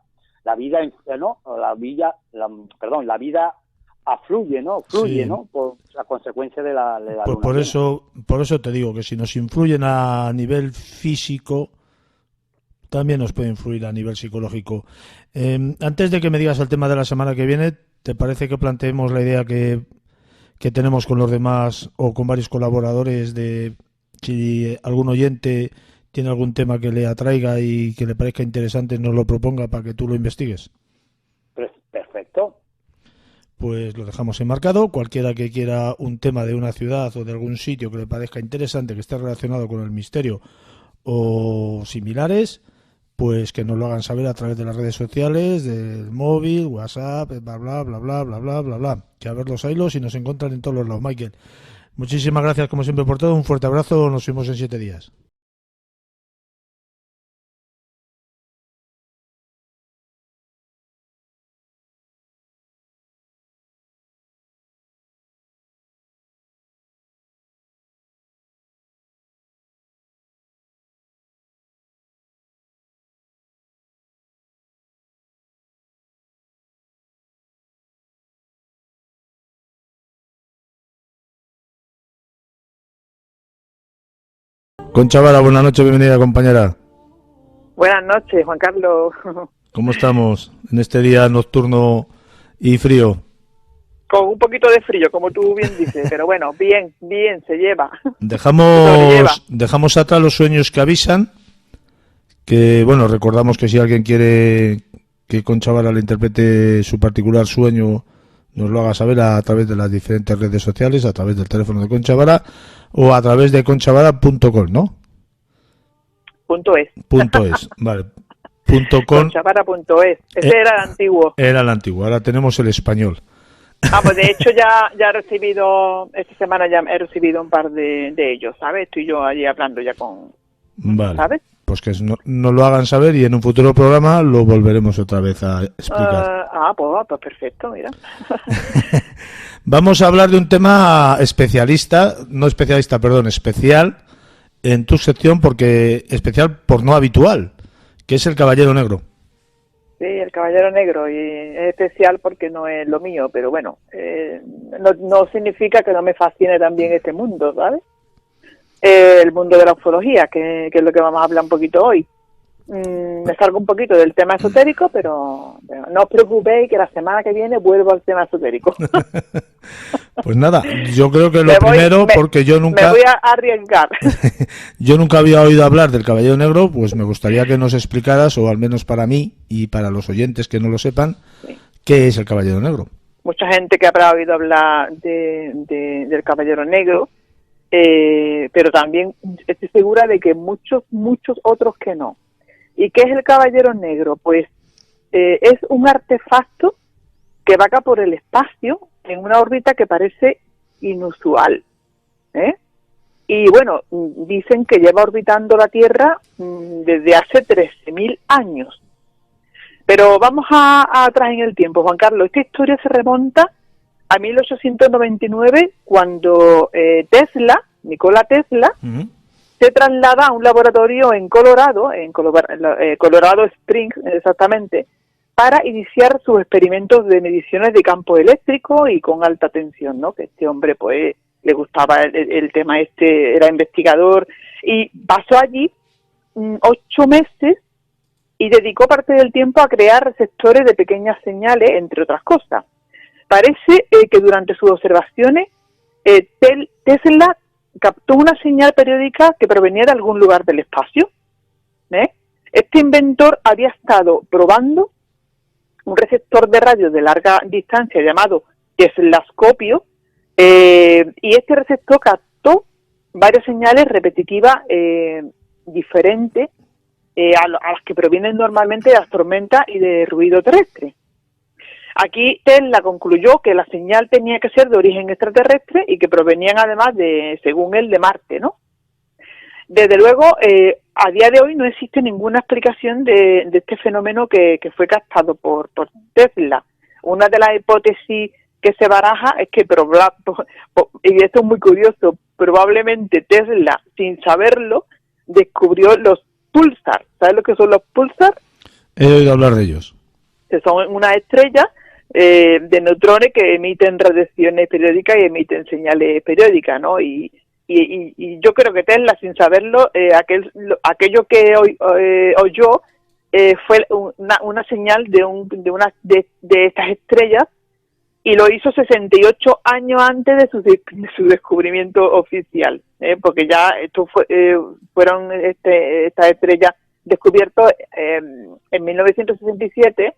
afluye, ¿no? Fluye, sí, ¿no? Por la consecuencia de la luna llena. Por eso te digo que si nos influyen a nivel físico, también nos puede influir a nivel psicológico. Antes de que me digas el tema de la semana que viene, ¿te parece que planteemos la idea que tenemos con los demás o con varios colaboradores de si algún oyente tiene algún tema que le atraiga y que le parezca interesante, nos lo proponga para que tú lo investigues? Perfecto. Pues lo dejamos enmarcado. Cualquiera que quiera un tema de una ciudad o de algún sitio que le parezca interesante, que esté relacionado con el misterio o similares, pues que nos lo hagan saber a través de las redes sociales, del móvil, WhatsApp, bla, bla, bla, bla, bla, bla, bla, bla. Que a ver los hilos y nos encuentran en todos los lados. Michael, muchísimas gracias como siempre por todo. Un fuerte abrazo. Nos vemos en 7 días. Concha Vara, buenas noches, bienvenida compañera. Buenas noches, Juan Carlos. ¿Cómo estamos en este día nocturno y frío? Con un poquito de frío, como tú bien dices, pero bueno, bien, se lleva. Dejamos atrás los sueños que avisan, que bueno, recordamos que si alguien quiere que Concha Vara le interprete su particular sueño, nos lo haga saber a través de las diferentes redes sociales, a través del teléfono de Concha Vara o a través de conchavara.com, ¿no? .es. .es, vale. .com. Conchavara.es. Ese era el antiguo. Era el antiguo, ahora tenemos el español. Pues de hecho ya he recibido, esta semana ya he recibido un par de ellos, ¿sabes? Estoy yo allí hablando ya con... Vale. ¿Sabes? Pues que nos lo hagan saber y en un futuro programa lo volveremos otra vez a explicar. Pues perfecto, mira. Vamos a hablar de un tema especial en tu sección, porque especial por no habitual, que es el Caballero Negro. Sí, el Caballero Negro, y es especial porque no es lo mío, pero bueno, no significa que no me fascine también este mundo, ¿sabes? El mundo de la ufología, que es lo que vamos a hablar un poquito hoy. Me salgo un poquito del tema esotérico, pero no os preocupéis que la semana que viene vuelvo al tema esotérico. Pues nada, yo creo que porque yo nunca... Me voy a arriesgar. Yo nunca había oído hablar del Caballero Negro, pues me gustaría que nos explicaras, o al menos para mí y para los oyentes que no lo sepan, sí, ¿qué es el Caballero Negro? Mucha gente que habrá oído hablar del Caballero Negro, pero también estoy segura de que muchos otros que no. ¿Y qué es el Caballero Negro? Pues es un artefacto que vaga por el espacio en una órbita que parece inusual, Y bueno, dicen que lleva orbitando la Tierra desde hace 13.000 años. Pero vamos atrás en el tiempo, Juan Carlos. Esta historia se remonta a 1899, cuando Nikola Tesla, se traslada a un laboratorio en Colorado Springs exactamente, para iniciar sus experimentos de mediciones de campo eléctrico y con alta tensión, ¿no? Que este hombre pues le gustaba el tema era investigador, y pasó allí 8 meses y dedicó parte del tiempo a crear receptores de pequeñas señales, entre otras cosas. Parece que durante sus observaciones Tesla captó una señal periódica que provenía de algún lugar del espacio. Este inventor había estado probando un receptor de radio de larga distancia llamado teslascopio, y este receptor captó varias señales repetitivas diferentes a las que provienen normalmente de las tormentas y de ruido terrestre. Aquí Tesla concluyó que la señal tenía que ser de origen extraterrestre y que provenían además según él, de Marte, ¿no? Desde luego, a día de hoy no existe ninguna explicación de este fenómeno que fue captado por Tesla. Una de las hipótesis que se baraja es que, y esto es muy curioso, probablemente Tesla, sin saberlo, descubrió los pulsar. ¿Sabes lo que son los pulsar? He oído hablar de ellos. Que son una estrella de neutrones que emiten radiaciones periódicas y emiten señales periódicas, ¿no? Y yo creo que Tesla, sin saberlo, aquello que oyó fue una señal de estas estrellas, y lo hizo 68 años antes de su descubrimiento oficial, porque ya fueron estas estrellas descubiertas en 1967,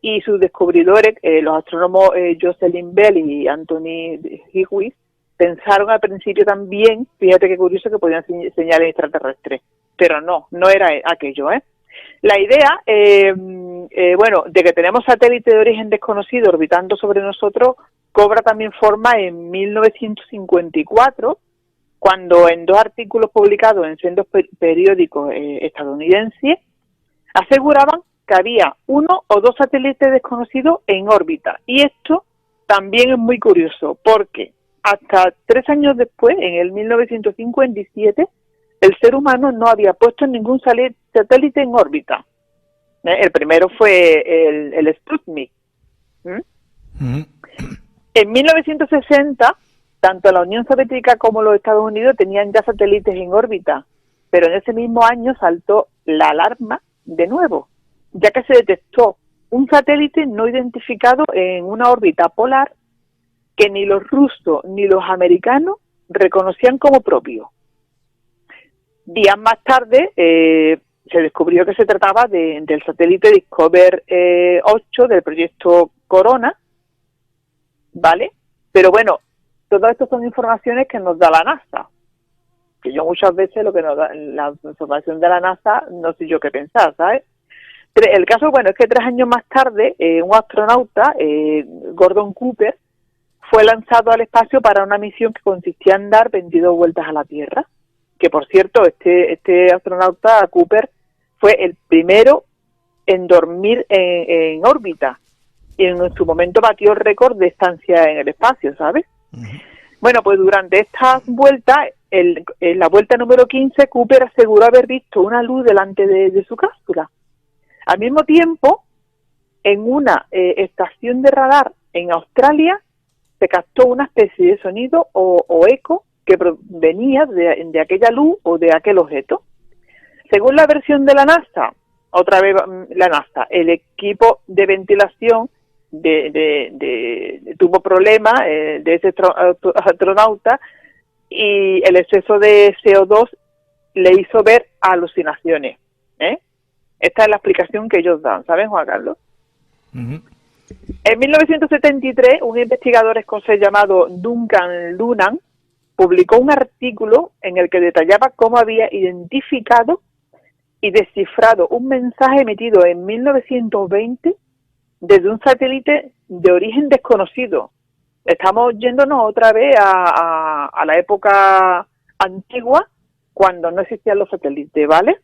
y sus descubridores, los astrónomos Jocelyn Bell y Anthony Hewitt, pensaron al principio también, fíjate qué curioso, que podían señales extraterrestres, pero no era aquello, La idea, de que tenemos satélites de origen desconocido orbitando sobre nosotros, cobra también forma en 1954, cuando en 2 artículos publicados en sendos periódicos estadounidenses aseguraban que había 1 o 2 satélites desconocidos en órbita. Y esto también es muy curioso, porque hasta 3 años después, en el 1957, el ser humano no había puesto ningún satélite en órbita. El primero fue el Sputnik. En 1960, tanto la Unión Soviética como los Estados Unidos tenían ya satélites en órbita, pero en ese mismo año saltó la alarma de nuevo, ya que se detectó un satélite no identificado en una órbita polar que ni los rusos ni los americanos reconocían como propio. Días más tarde, se descubrió que se trataba del satélite Discover 8 del proyecto Corona, ¿vale? Pero bueno, todo esto son informaciones que nos da la NASA, que yo muchas veces lo que nos da la información de la NASA no sé yo qué pensar, ¿sabes? Pero el caso, bueno, es que 3 años más tarde, un astronauta, Gordon Cooper, fue lanzado al espacio para una misión que consistía en dar 22 vueltas a la Tierra. Que, por cierto, este astronauta, Cooper, fue el primero en dormir en órbita. Y en su momento batió el récord de estancia en el espacio, ¿sabes? Bueno, pues durante estas vueltas, en la vuelta número 15, Cooper aseguró haber visto una luz delante de su cápsula. Al mismo tiempo, en una estación de radar en Australia, se captó una especie de sonido o eco que provenía de aquella luz o de aquel objeto. Según la versión de la NASA, otra vez la NASA, el equipo de ventilación tuvo problemas de ese astronauta y el exceso de CO2 le hizo ver alucinaciones. Esta es la explicación que ellos dan, ¿saben, Juan Carlos? En 1973, un investigador escocés llamado Duncan Lunan publicó un artículo en el que detallaba cómo había identificado y descifrado un mensaje emitido en 1920 desde un satélite de origen desconocido. Estamos yéndonos otra vez a la época antigua, cuando no existían los satélites, ¿vale?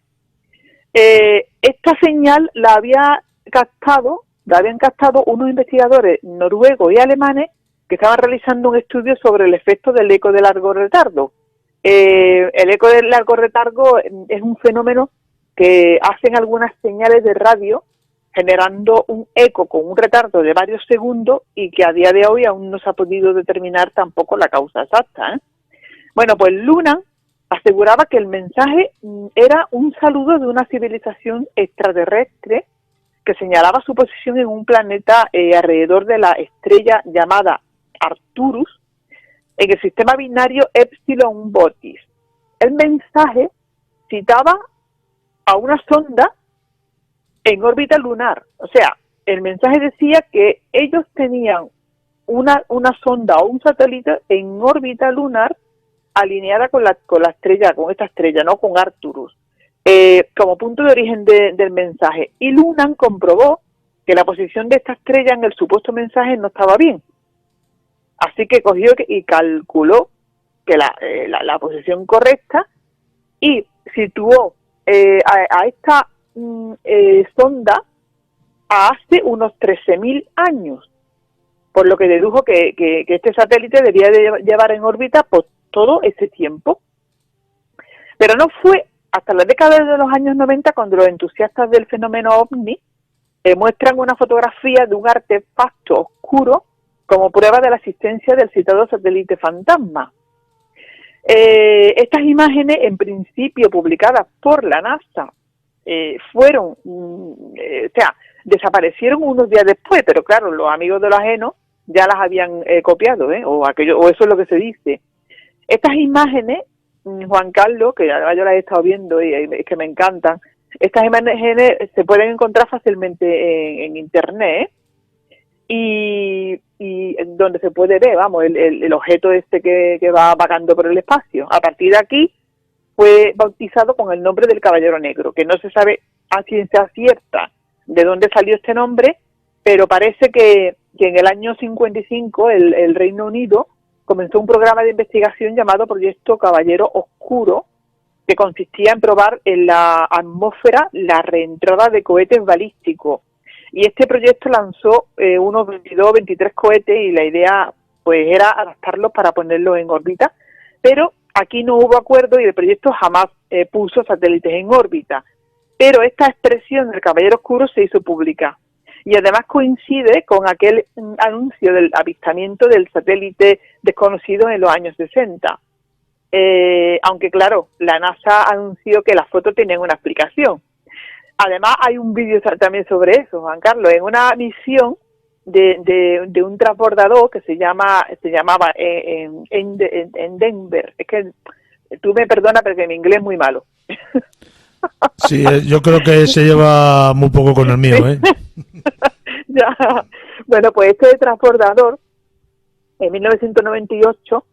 Esta señal la habían captado unos investigadores noruegos y alemanes que estaban realizando un estudio sobre el efecto del eco de largo retardo. El eco de largo retardo es un fenómeno que hacen algunas señales de radio generando un eco con un retardo de varios segundos y que a día de hoy aún no se ha podido determinar tampoco la causa exacta. Bueno, pues Lunan aseguraba que el mensaje era un saludo de una civilización extraterrestre que señalaba su posición en un planeta alrededor de la estrella llamada Arcturus, en el sistema binario Epsilon Botis. El mensaje citaba a una sonda en órbita lunar. O sea, el mensaje decía que ellos tenían una sonda o un satélite en órbita lunar alineada con la estrella, con esta estrella, ¿no? Con Arcturus, como punto de origen del mensaje. Y Lunan comprobó que la posición de esta estrella en el supuesto mensaje no estaba bien. Así que cogió y calculó que la posición correcta y situó a esta sonda hace unos 13.000 años, por lo que dedujo que este satélite debía de llevar en órbita por todo ese tiempo. Pero no fue hasta la década de los años 90 cuando los entusiastas del fenómeno OVNI muestran una fotografía de un artefacto oscuro como prueba de la existencia del citado satélite fantasma. Estas imágenes, en principio publicadas por la NASA, desaparecieron unos días después, pero claro, los amigos de lo ajeno ya las habían copiado, o eso es lo que se dice. Estas imágenes, Juan Carlos, que además yo las he estado viendo y es que me encantan, estas imágenes se pueden encontrar fácilmente en internet, y donde se puede ver, vamos, el objeto este que va vagando por el espacio. A partir de aquí fue bautizado con el nombre del Caballero Negro, que no se sabe a ciencia cierta de dónde salió este nombre, pero parece que en el año 55 el Reino Unido comenzó un programa de investigación llamado Proyecto Caballero Oscuro, que consistía en probar en la atmósfera la reentrada de cohetes balísticos. Y este proyecto lanzó unos 22 o 23 cohetes y la idea pues era adaptarlos para ponerlos en órbita, pero aquí no hubo acuerdo y el proyecto jamás puso satélites en órbita. Pero esta expresión del Caballero Oscuro se hizo pública y además coincide con aquel anuncio del avistamiento del satélite desconocido en los años 60. Aunque claro, la NASA anunció que las fotos tenían una explicación. Además hay un vídeo también sobre eso, Juan Carlos, en una misión de un transbordador que se llamaba en Denver. Es que tú me perdonas porque mi inglés es muy malo. Sí, yo creo que se lleva muy poco con el mío, ¿eh? Ya. Bueno, pues este transbordador, en 1998,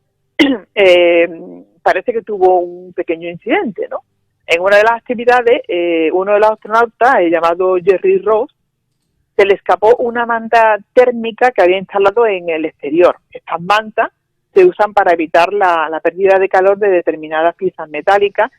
parece que tuvo un pequeño incidente, ¿no? En una de las actividades, uno de los astronautas, llamado Jerry Ross, se le escapó una manta térmica que había instalado en el exterior. Estas mantas se usan para evitar la pérdida de calor de determinadas piezas metálicas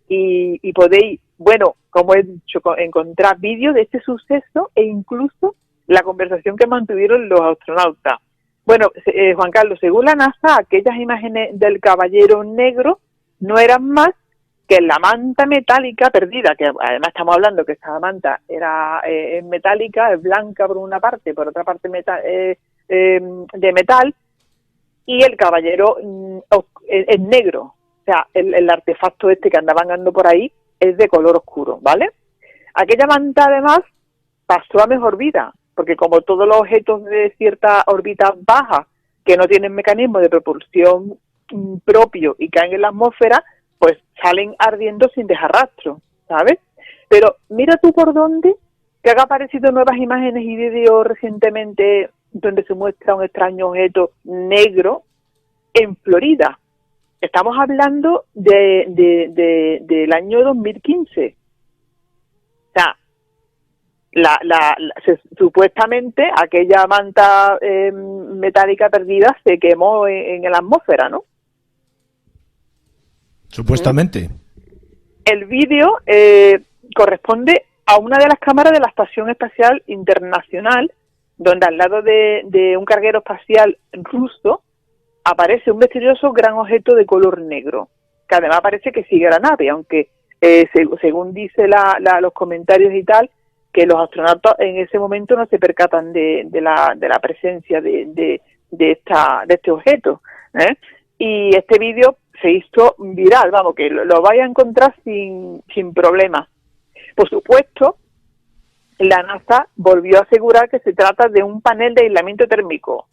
y podéis, bueno, como he dicho, encontrar vídeos de este suceso e incluso la conversación que mantuvieron los astronautas. Bueno, Juan Carlos, según la NASA, aquellas imágenes del caballero negro no eran más que la manta metálica perdida, que además estamos hablando que esta manta era metálica, es blanca por una parte, por otra parte de metal, y el caballero es negro. O sea, el artefacto este que andaban andando por ahí es de color oscuro, ¿vale? Aquella manta además pasó a mejor vida, porque como todos los objetos de cierta órbita baja que no tienen mecanismo de propulsión propio y caen en la atmósfera, pues salen ardiendo sin dejar rastro, ¿sabes? Pero mira tú por dónde, que han aparecido nuevas imágenes y vídeos recientemente donde se muestra un extraño objeto negro en Florida. Estamos hablando del año 2015. O sea, supuestamente aquella manta metálica perdida se quemó en la atmósfera, ¿no? Supuestamente. El vídeo corresponde a una de las cámaras de la Estación Espacial Internacional, donde al lado de un carguero espacial ruso aparece un misterioso gran objeto de color negro, que además parece que sigue la nave, aunque según dice los comentarios y tal, que los astronautas en ese momento no se percatan de la presencia de este objeto, ¿eh? Y este vídeo se hizo viral, vamos, que lo vais a encontrar sin problema. Por supuesto, la NASA volvió a asegurar que se trata de un panel de aislamiento térmico,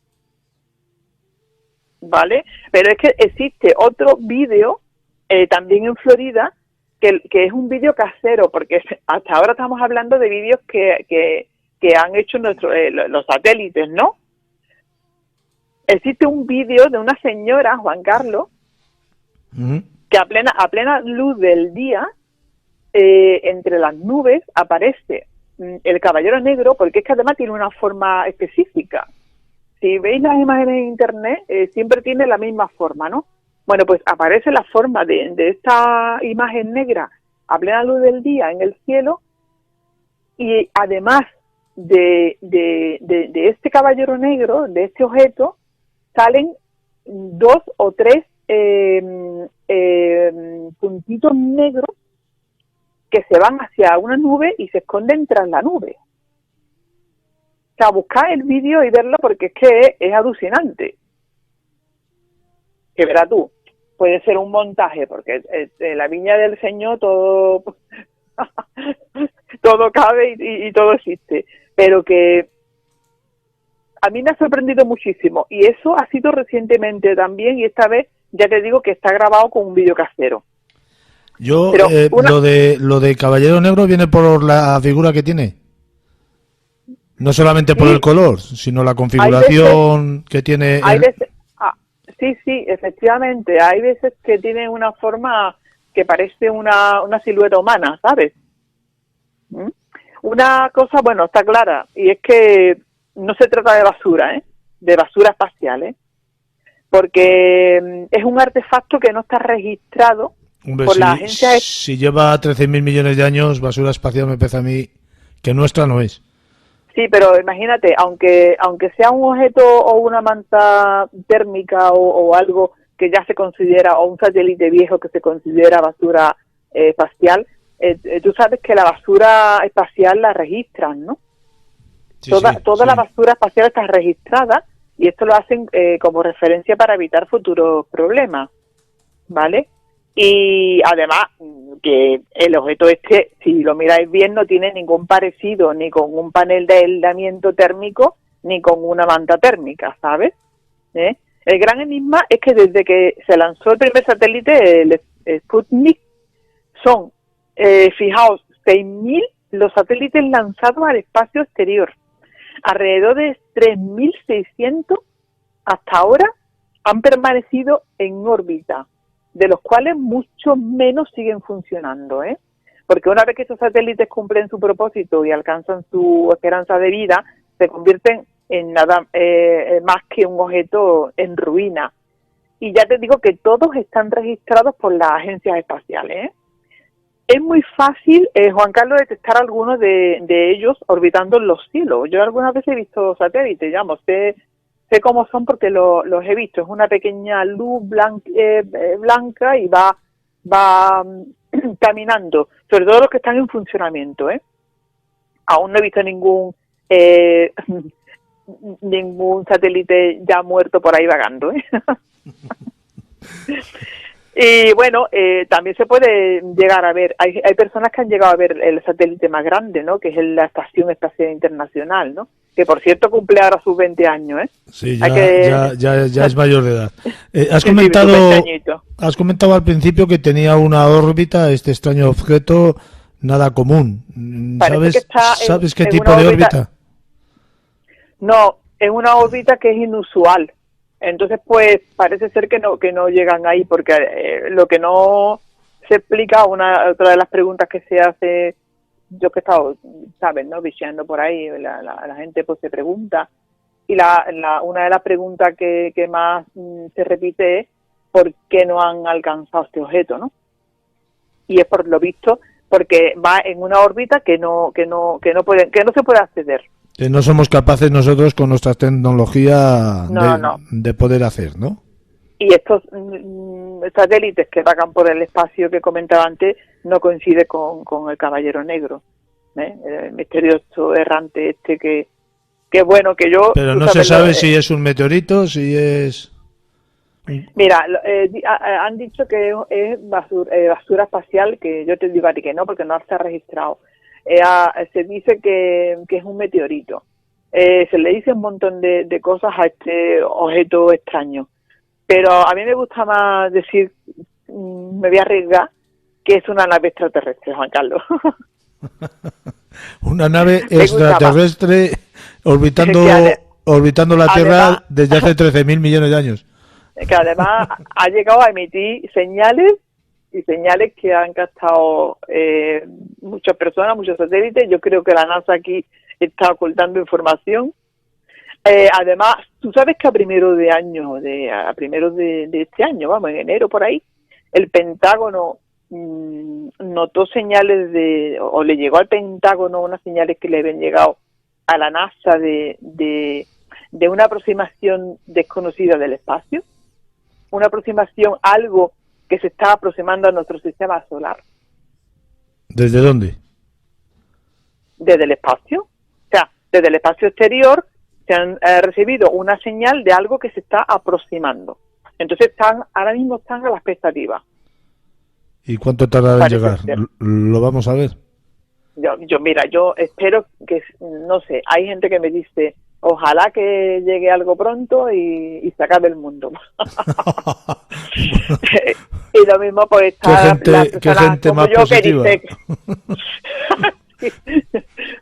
¿vale? Pero es que existe otro vídeo también en Florida que es un vídeo casero, porque hasta ahora estamos hablando de vídeos que han hecho los satélites, ¿no? Existe un vídeo de una señora, Juan Carlos, que a plena luz del día, entre las nubes aparece el caballero negro, porque es que además tiene una forma específica. Si veis las imágenes en internet, siempre tiene la misma forma, ¿no? Bueno, pues aparece la forma de esta imagen negra a plena luz del día en el cielo, y además de este caballero negro, de este objeto, salen 2 o 3 puntitos negros que se van hacia una nube y se esconden tras la nube. O sea, buscar el vídeo y verlo, porque es que es alucinante. Que verás tú, puede ser un montaje, porque en la viña del Señor todo todo cabe y todo existe, pero que a mí me ha sorprendido muchísimo, y eso ha sido recientemente también, y esta vez ya te digo que está grabado con un vídeo casero. Yo, lo de Caballero Negro viene por la figura que tiene. No solamente por el color, sino la configuración que tiene. Sí, efectivamente. Hay veces que tiene una forma que parece una silueta humana, ¿sabes? Una cosa, bueno, está clara, y es que no se trata de basura, de basura espacial, porque es un artefacto que no está registrado. Hombre, por la agencia. Si lleva 13.000 millones de años, basura espacial me parece a mí que nuestra no es. Sí, pero imagínate, aunque sea un objeto o una manta térmica o algo que ya se considera, o un satélite viejo que se considera basura espacial, tú sabes que la basura espacial la registran, ¿no? Sí, toda la basura espacial está registrada, y esto lo hacen como referencia para evitar futuros problemas, ¿vale? Y además que el objeto este, si lo miráis bien, no tiene ningún parecido ni con un panel de aislamiento térmico ni con una manta térmica, ¿sabes? El gran enigma es que desde que se lanzó el primer satélite, el Sputnik, son Fijaos, 6.000 los satélites lanzados al espacio exterior. Alrededor de 3.600 hasta ahora han permanecido en órbita, de los cuales muchos menos siguen funcionando, porque una vez que estos satélites cumplen su propósito y alcanzan su esperanza de vida, se convierten en nada más que un objeto en ruina. Y ya te digo que todos están registrados por las agencias espaciales. Es muy fácil, Juan Carlos, detectar algunos de ellos orbitando en los cielos. Yo algunas veces he visto satélites, digamos, sé cómo son porque los he visto. Es una pequeña luz blanca y va caminando, sobre todo los que están en funcionamiento. Aún no he visto ningún satélite ya muerto por ahí vagando. Y bueno, también se puede llegar a ver, hay personas que han llegado a ver el satélite más grande, ¿no? Que es la Estación Espacial Internacional, ¿no? Que por cierto cumple ahora sus 20 años, Sí, ya es mayor de edad. Has comentado al principio que tenía una órbita, este extraño objeto, nada común. ¿Sabes qué tipo de órbita? No, es una órbita que es inusual. Entonces, pues, parece ser que no llegan ahí, porque lo que no se explica, otra de las preguntas que se hace, yo que he estado, ¿sabes?, ¿no?, bicheando por ahí, la gente pues se pregunta, y una de las preguntas que más se repite es ¿por qué no han alcanzado este objeto, no? Y es por lo visto, porque va en una órbita que no se puede acceder. Que no somos capaces nosotros con nuestra tecnología de poder hacer, ¿no? Y estos satélites que vagan por el espacio que comentaba antes no coincide con el Caballero Negro, el misterioso errante este que bueno, que yo... Pero no se sabe si es un meteorito, si es... Mira, han dicho que es basura espacial, que yo te digo a ti que no, porque no se ha registrado. Se dice que es un meteorito. Se le dice un montón de cosas a este objeto extraño. Pero a mí me gusta más decir, me voy a arriesgar, que es una nave extraterrestre, Juan Carlos. Una nave extraterrestre orbitando la Tierra desde hace 13.000 millones de años. Que además ha llegado a emitir señales que han captado muchas personas, muchos satélites. Yo creo que la NASA aquí está ocultando información. Además, tú sabes que a primeros de este año, vamos, en enero por ahí, el Pentágono notó señales o le llegó al Pentágono unas señales que le habían llegado a la NASA de una aproximación desconocida del espacio, una aproximación, algo que se está aproximando a nuestro sistema solar. ¿Desde dónde? Desde el espacio. O sea, desde el espacio exterior se han recibido una señal de algo que se está aproximando. Entonces ahora mismo están a la expectativa. ¿Y cuánto tardará en llegar? ¿Lo vamos a ver? Yo espero que, no sé, hay gente que me dice, ojalá que llegue algo pronto y se acabe el mundo. Y lo mismo pues está ¿Qué gente más positiva?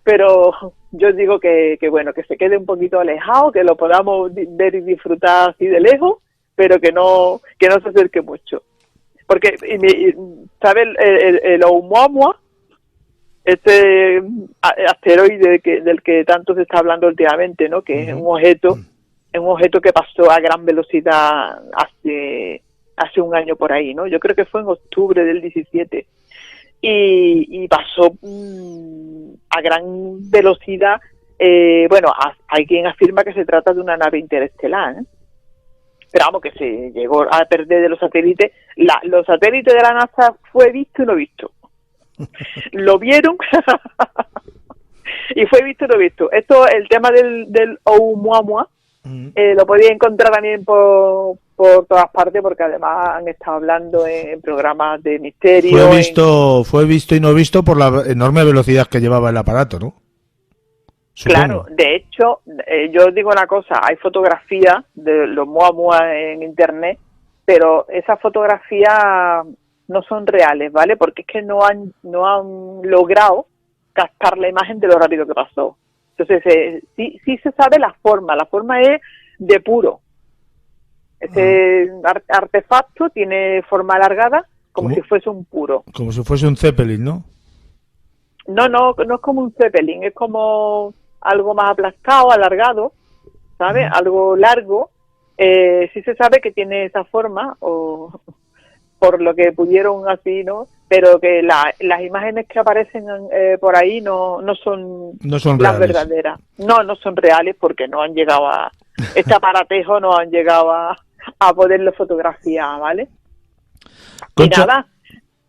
Pero yo digo que bueno, que se quede un poquito alejado, que lo podamos ver y disfrutar así de lejos, pero que no se acerque mucho. Porque, ¿sabes? El Oumuamua, este asteroide del que tanto se está hablando últimamente, ¿no? Que es un objeto que pasó a gran velocidad hace un año por ahí, ¿no? Yo creo que fue en octubre del 17 y pasó a gran velocidad. Bueno, hay quien afirma que se trata de una nave interestelar, ¿eh? Pero vamos, que se llegó a perder de los satélites. Los satélites de la NASA fue visto y no visto. Lo vieron y fue visto y no visto. Esto, el tema del Oumuamua, lo podía encontrar también por todas partes, porque además han estado hablando en programas de misterio. Fue visto y no visto por la enorme velocidad que llevaba el aparato, ¿no? Supongo. Claro, de hecho, yo digo una cosa, hay fotografías de los Oumuamua en internet, pero esas fotografías no son reales, ¿vale? Porque es que no han logrado captar la imagen de lo rápido que pasó. Entonces, sí se sabe la forma es de puro. Ese artefacto tiene forma alargada como si fuese un puro. Como si fuese un Zeppelin, ¿no? No es como un Zeppelin, es como algo más aplastado, alargado, ¿sabes? Algo largo. Sí se sabe que tiene esa forma, o por lo que pudieron así, ¿no? Pero que las imágenes que aparecen por ahí no son las reales. verdaderas. No son reales porque no han llegado a... Este aparatejo no han llegado a poderlo fotografiar, ¿vale? Concha... Y nada,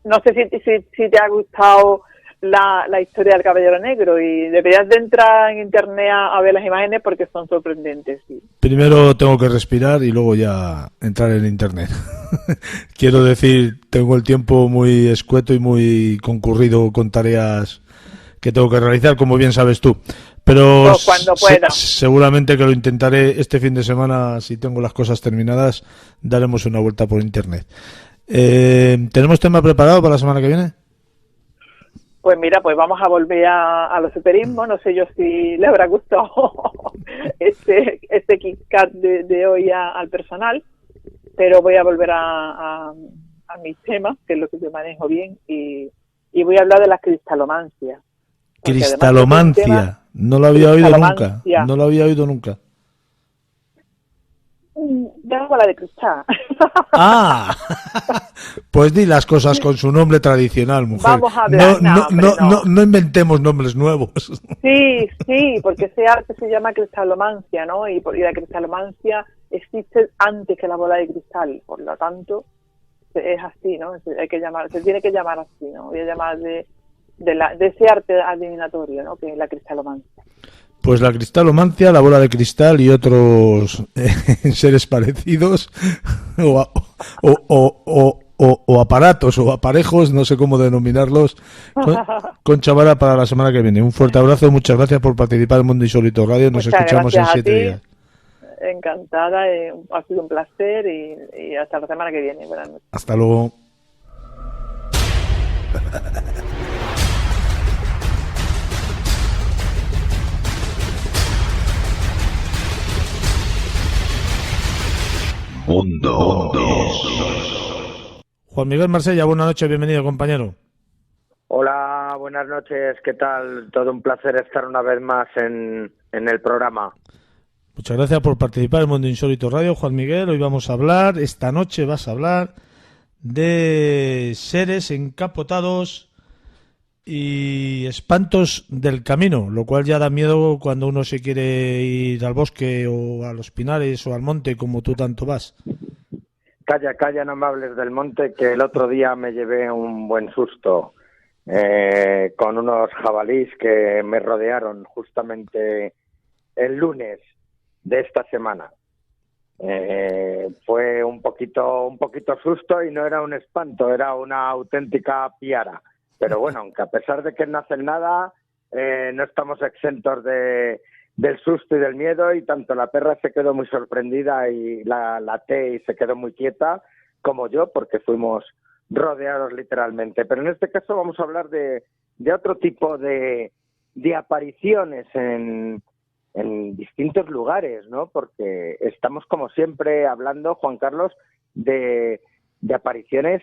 no sé si te ha gustado la historia del Caballero Negro, y deberías de entrar en internet a ver las imágenes porque son sorprendentes, sí. Primero tengo que respirar y luego ya entrar en internet. Quiero decir, tengo el tiempo muy escueto y muy concurrido con tareas que tengo que realizar, como bien sabes tú. Pero cuando pueda. Seguramente que lo intentaré este fin de semana, si tengo las cosas terminadas, daremos una vuelta por internet. ¿Tenemos tema preparado para la semana que viene? Pues mira, pues vamos a volver a los superismos. No sé yo si le habrá gustado este Kit Kat de hoy al personal, pero voy a volver a mis temas, que es lo que yo manejo bien, y voy a hablar de la cristalomancia. Cristalomancia, no lo había oído nunca. No lo había oído nunca. De la bola de cristal. Ah, pues di las cosas con su nombre tradicional, mujer. Vamos a hablar, no inventemos nombres nuevos. Sí, porque ese arte se llama cristalomancia, ¿no? Y la cristalomancia existe antes que la bola de cristal, por lo tanto es así, ¿no? Se tiene que llamar así, ¿no? Voy a llamar de ese arte adivinatorio, ¿no? Que es la cristalomancia. Pues la cristalomancia, la bola de cristal y otros seres parecidos o aparatos o aparejos, no sé cómo denominarlos, con Chavara para la semana que viene. Un fuerte abrazo, muchas gracias por participar en Mundo Insólito Radio. Nos escuchamos en 7 días. Encantada, ha sido un placer y hasta la semana que viene. Buenas noches. Hasta luego. Mundo. Juan Miguel Marsella, buenas noches, bienvenido, compañero. Hola, buenas noches, ¿qué tal? Todo un placer estar una vez más en el programa. Muchas gracias por participar en Mundo Insólito Radio, Juan Miguel. Hoy vamos a hablar, esta noche vas a hablar de seres encapotados y espantos del camino, lo cual ya da miedo cuando uno se quiere ir al bosque o a los pinares o al monte, como tú tanto vas. Calla, no me hables del monte, que el otro día me llevé un buen susto con unos jabalís que me rodearon justamente el lunes de esta semana. Fue un poquito susto y no era un espanto, era una auténtica piara. Pero bueno, aunque a pesar de que no hacen nada, no estamos exentos del susto y del miedo, y tanto la perra se quedó muy sorprendida y la T y se quedó muy quieta, como yo, porque fuimos rodeados literalmente. Pero en este caso vamos a hablar de otro tipo de apariciones en distintos lugares, ¿no? Porque estamos, como siempre, hablando, Juan Carlos, de apariciones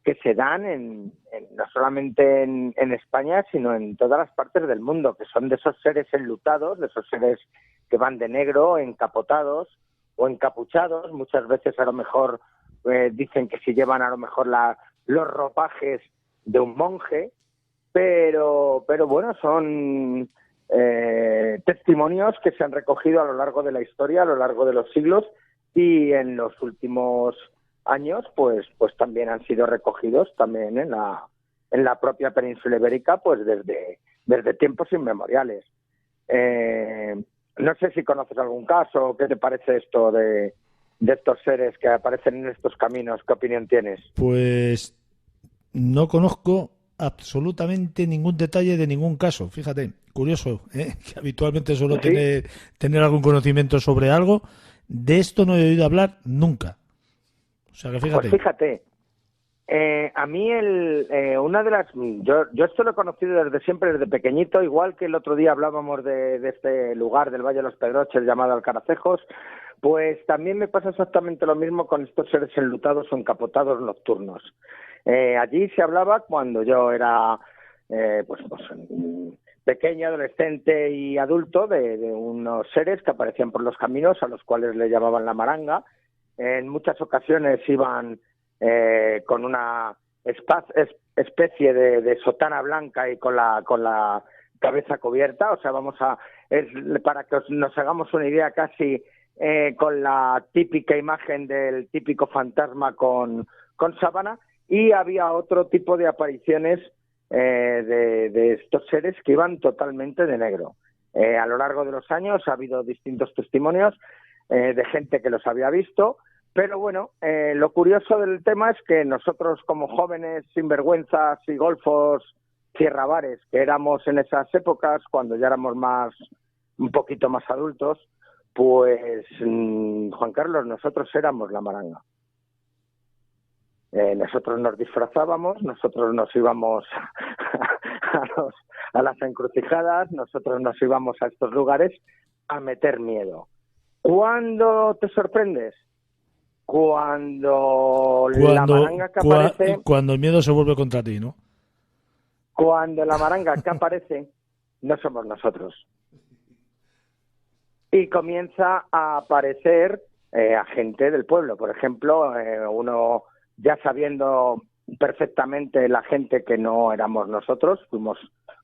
que se dan no solamente en España, sino en todas las partes del mundo, que son de esos seres enlutados, de esos seres que van de negro, encapotados o encapuchados. Muchas veces a lo mejor dicen que si llevan a lo mejor los ropajes de un monje, pero bueno, son testimonios que se han recogido a lo largo de la historia, a lo largo de los siglos, y en los últimos años pues también han sido recogidos también en la propia península ibérica, pues desde tiempos inmemoriales. No sé si conoces algún caso. ¿Qué te parece esto de estos seres que aparecen en estos caminos? ¿Qué opinión tienes? Pues no conozco absolutamente ningún detalle de ningún caso. Fíjate, curioso, que habitualmente suelo tener algún conocimiento sobre algo. De esto no he oído hablar nunca. O sea que fíjate. Pues A mí una de las... Yo esto lo he conocido desde siempre, desde pequeñito, igual que el otro día hablábamos de este lugar del Valle de los Pedroches llamado Alcaracejos, pues también me pasa exactamente lo mismo con estos seres enlutados o encapotados nocturnos. Allí se hablaba cuando yo era pequeño, adolescente y adulto de unos seres que aparecían por los caminos a los cuales le llamaban la maranga. En muchas ocasiones iban con una especie de sotana blanca y con la cabeza cubierta, o sea, para que nos hagamos una idea, casi con la típica imagen del típico fantasma con sábana, y había otro tipo de apariciones de estos seres que iban totalmente de negro. A lo largo de los años ha habido distintos testimonios de gente que los había visto. Pero bueno, lo curioso del tema es que nosotros como jóvenes sinvergüenzas y golfos cierrabares que éramos en esas épocas, cuando ya éramos un poquito más adultos, pues Juan Carlos, nosotros éramos la maranga. Nosotros nos disfrazábamos, nosotros nos íbamos a las encrucijadas, nosotros nos íbamos a estos lugares a meter miedo. ¿Cuándo te sorprendes? Cuando la maranga que aparece... Cuando el miedo se vuelve contra ti, ¿no? Cuando la maranga que aparece no somos nosotros. Y comienza a aparecer a gente del pueblo. Por ejemplo, uno ya sabiendo perfectamente la gente que no éramos nosotros, fuimos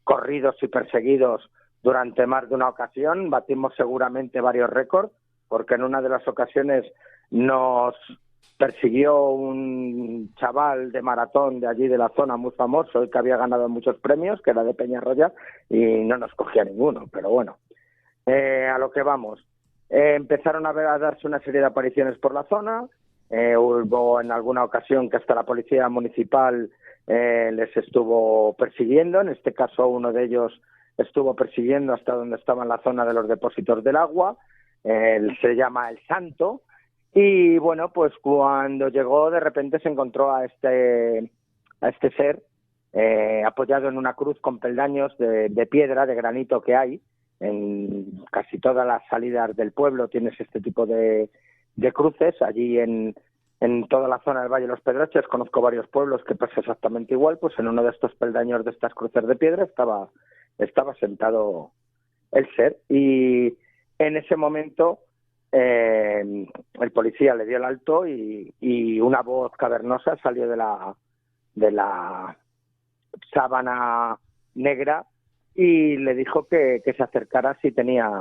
corridos y perseguidos durante más de una ocasión, batimos seguramente varios récords, porque en una de las ocasiones nos persiguió un chaval de maratón de allí de la zona muy famoso y que había ganado muchos premios, que era de Peñarroya, y no nos cogía ninguno, pero bueno, a lo que vamos. Empezaron a darse una serie de apariciones por la zona, hubo en alguna ocasión que hasta la policía municipal les estuvo persiguiendo, en este caso uno de ellos estuvo persiguiendo hasta donde estaba en la zona de los depósitos del agua, se llama El Santo, y bueno, pues cuando llegó de repente se encontró a este ser apoyado en una cruz con peldaños de piedra, de granito que hay. En casi todas las salidas del pueblo tienes este tipo de cruces. Allí en toda la zona del Valle de los Pedroches conozco varios pueblos que pasa exactamente igual, pues en uno de estos peldaños de estas cruces de piedra estaba sentado el ser, y en ese momento el policía le dio el alto y una voz cavernosa salió de la sábana negra y le dijo que se acercara si tenía